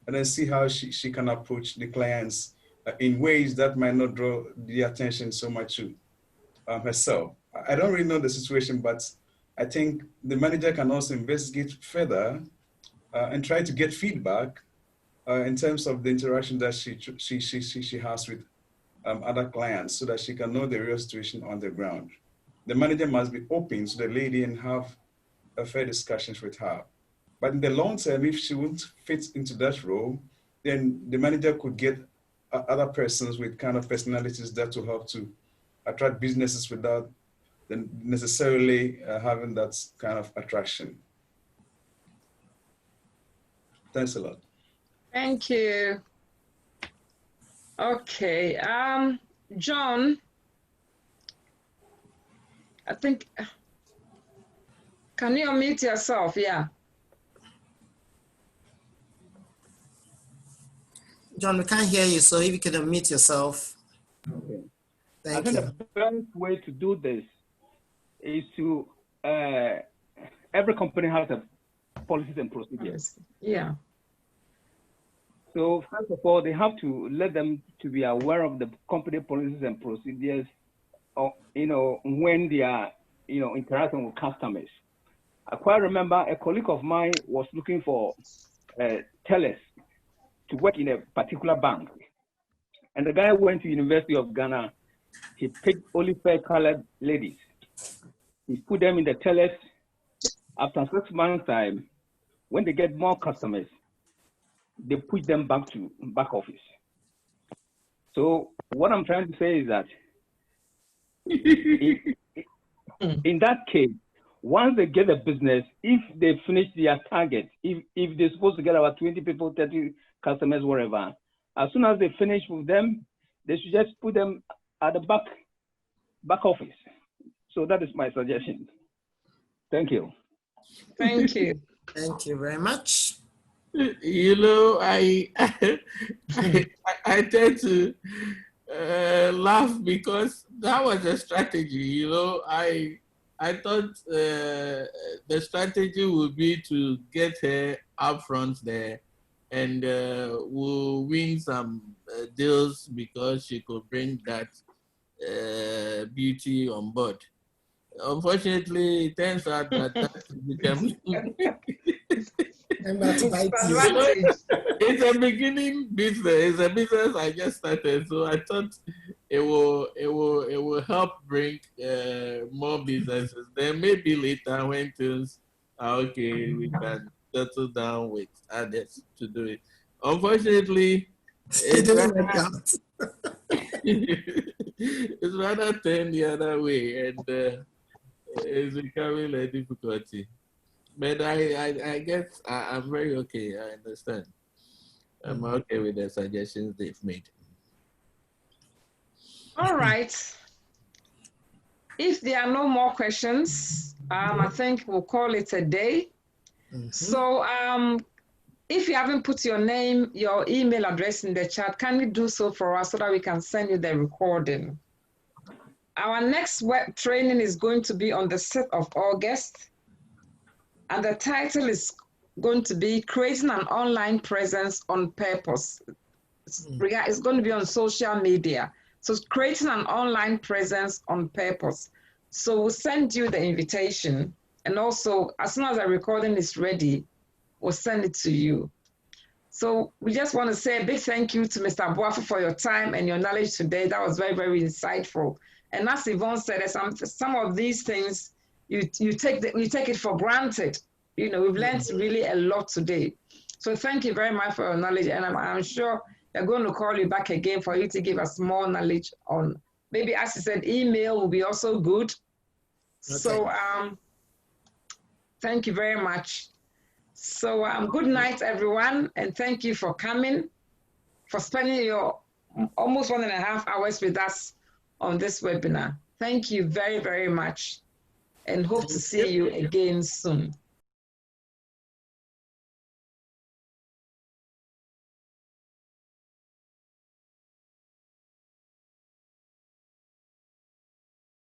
and then see how she can approach the clients in ways that might not draw the attention so much to herself. I don't really know the situation, but I think the manager can also investigate further and try to get feedback in terms of the interaction that she has with other clients, so that she can know the real situation on the ground. The manager must be open to the lady and have fair discussions with her. But in the long term, if she won't fit into that role, then the manager could get other persons with kind of personalities that will help to attract businesses without then necessarily having that kind of attraction. Thanks a lot. Thank you. Okay, John, I think, can you unmute yourself? Yeah. John, we can't hear you, so if you could unmute yourself. Okay. Thank I think you. the best way to do this is to, every company has a policies and procedures. Yeah. So first of all, they have to let them to be aware of the company policies and procedures, or, when they are, interacting with customers. I quite remember a colleague of mine was looking for tellers to work in a particular bank. And the guy went to University of Ghana. He picked only fair-colored ladies. He put them in the tellers. After 6 months' time, when they get more customers, they put them back to back office. So what I'm trying to say is that in that case, once they get a business, if they finish their target, if they're supposed to get about 20 people, 30 customers, whatever, as soon as they finish with them, they should just put them at the back office. So that is my suggestion. Thank you. Thank you. Thank you very much. I tend to laugh because that was a strategy. I thought the strategy would be to get her up front there, and we'll win some deals because she could bring that beauty on board. Unfortunately, it turns out that became it's a beginning business. It's a business I just started, so I thought it will help bring more businesses. Then maybe later when things are okay, we can settle down with others to do it. Unfortunately, it's rather turn the other way, and it's becoming a difficulty. But I guess I'm very okay. I understand. I'm okay with the suggestions they've made. All right. If there are no more questions, I think we'll call it a day. So if you haven't put your name, your email address in the chat, can you do so for us so that we can send you the recording? Our next web training is going to be on the 6th of August. And the title is going to be Creating an Online Presence on Purpose. It's going to be on social media. So it's creating an online presence on purpose. So we'll send you the invitation. And also, as soon as the recording is ready, we'll send it to you. So we just want to say a big thank you to Mr. Boafo for your time and your knowledge today. That was very, very insightful. And as Yvonne said, some of these things, you take it for granted. You know, we've learned really a lot today. So thank you very much for your knowledge. And I'm sure they're going to call you back again for you to give us more knowledge on, maybe as you said, email will be also good. Okay. So thank you very much. So good night, everyone. And thank you for coming, for spending your almost 1.5 hours with us on this webinar. Thank you very, very much. And hope to see you again soon.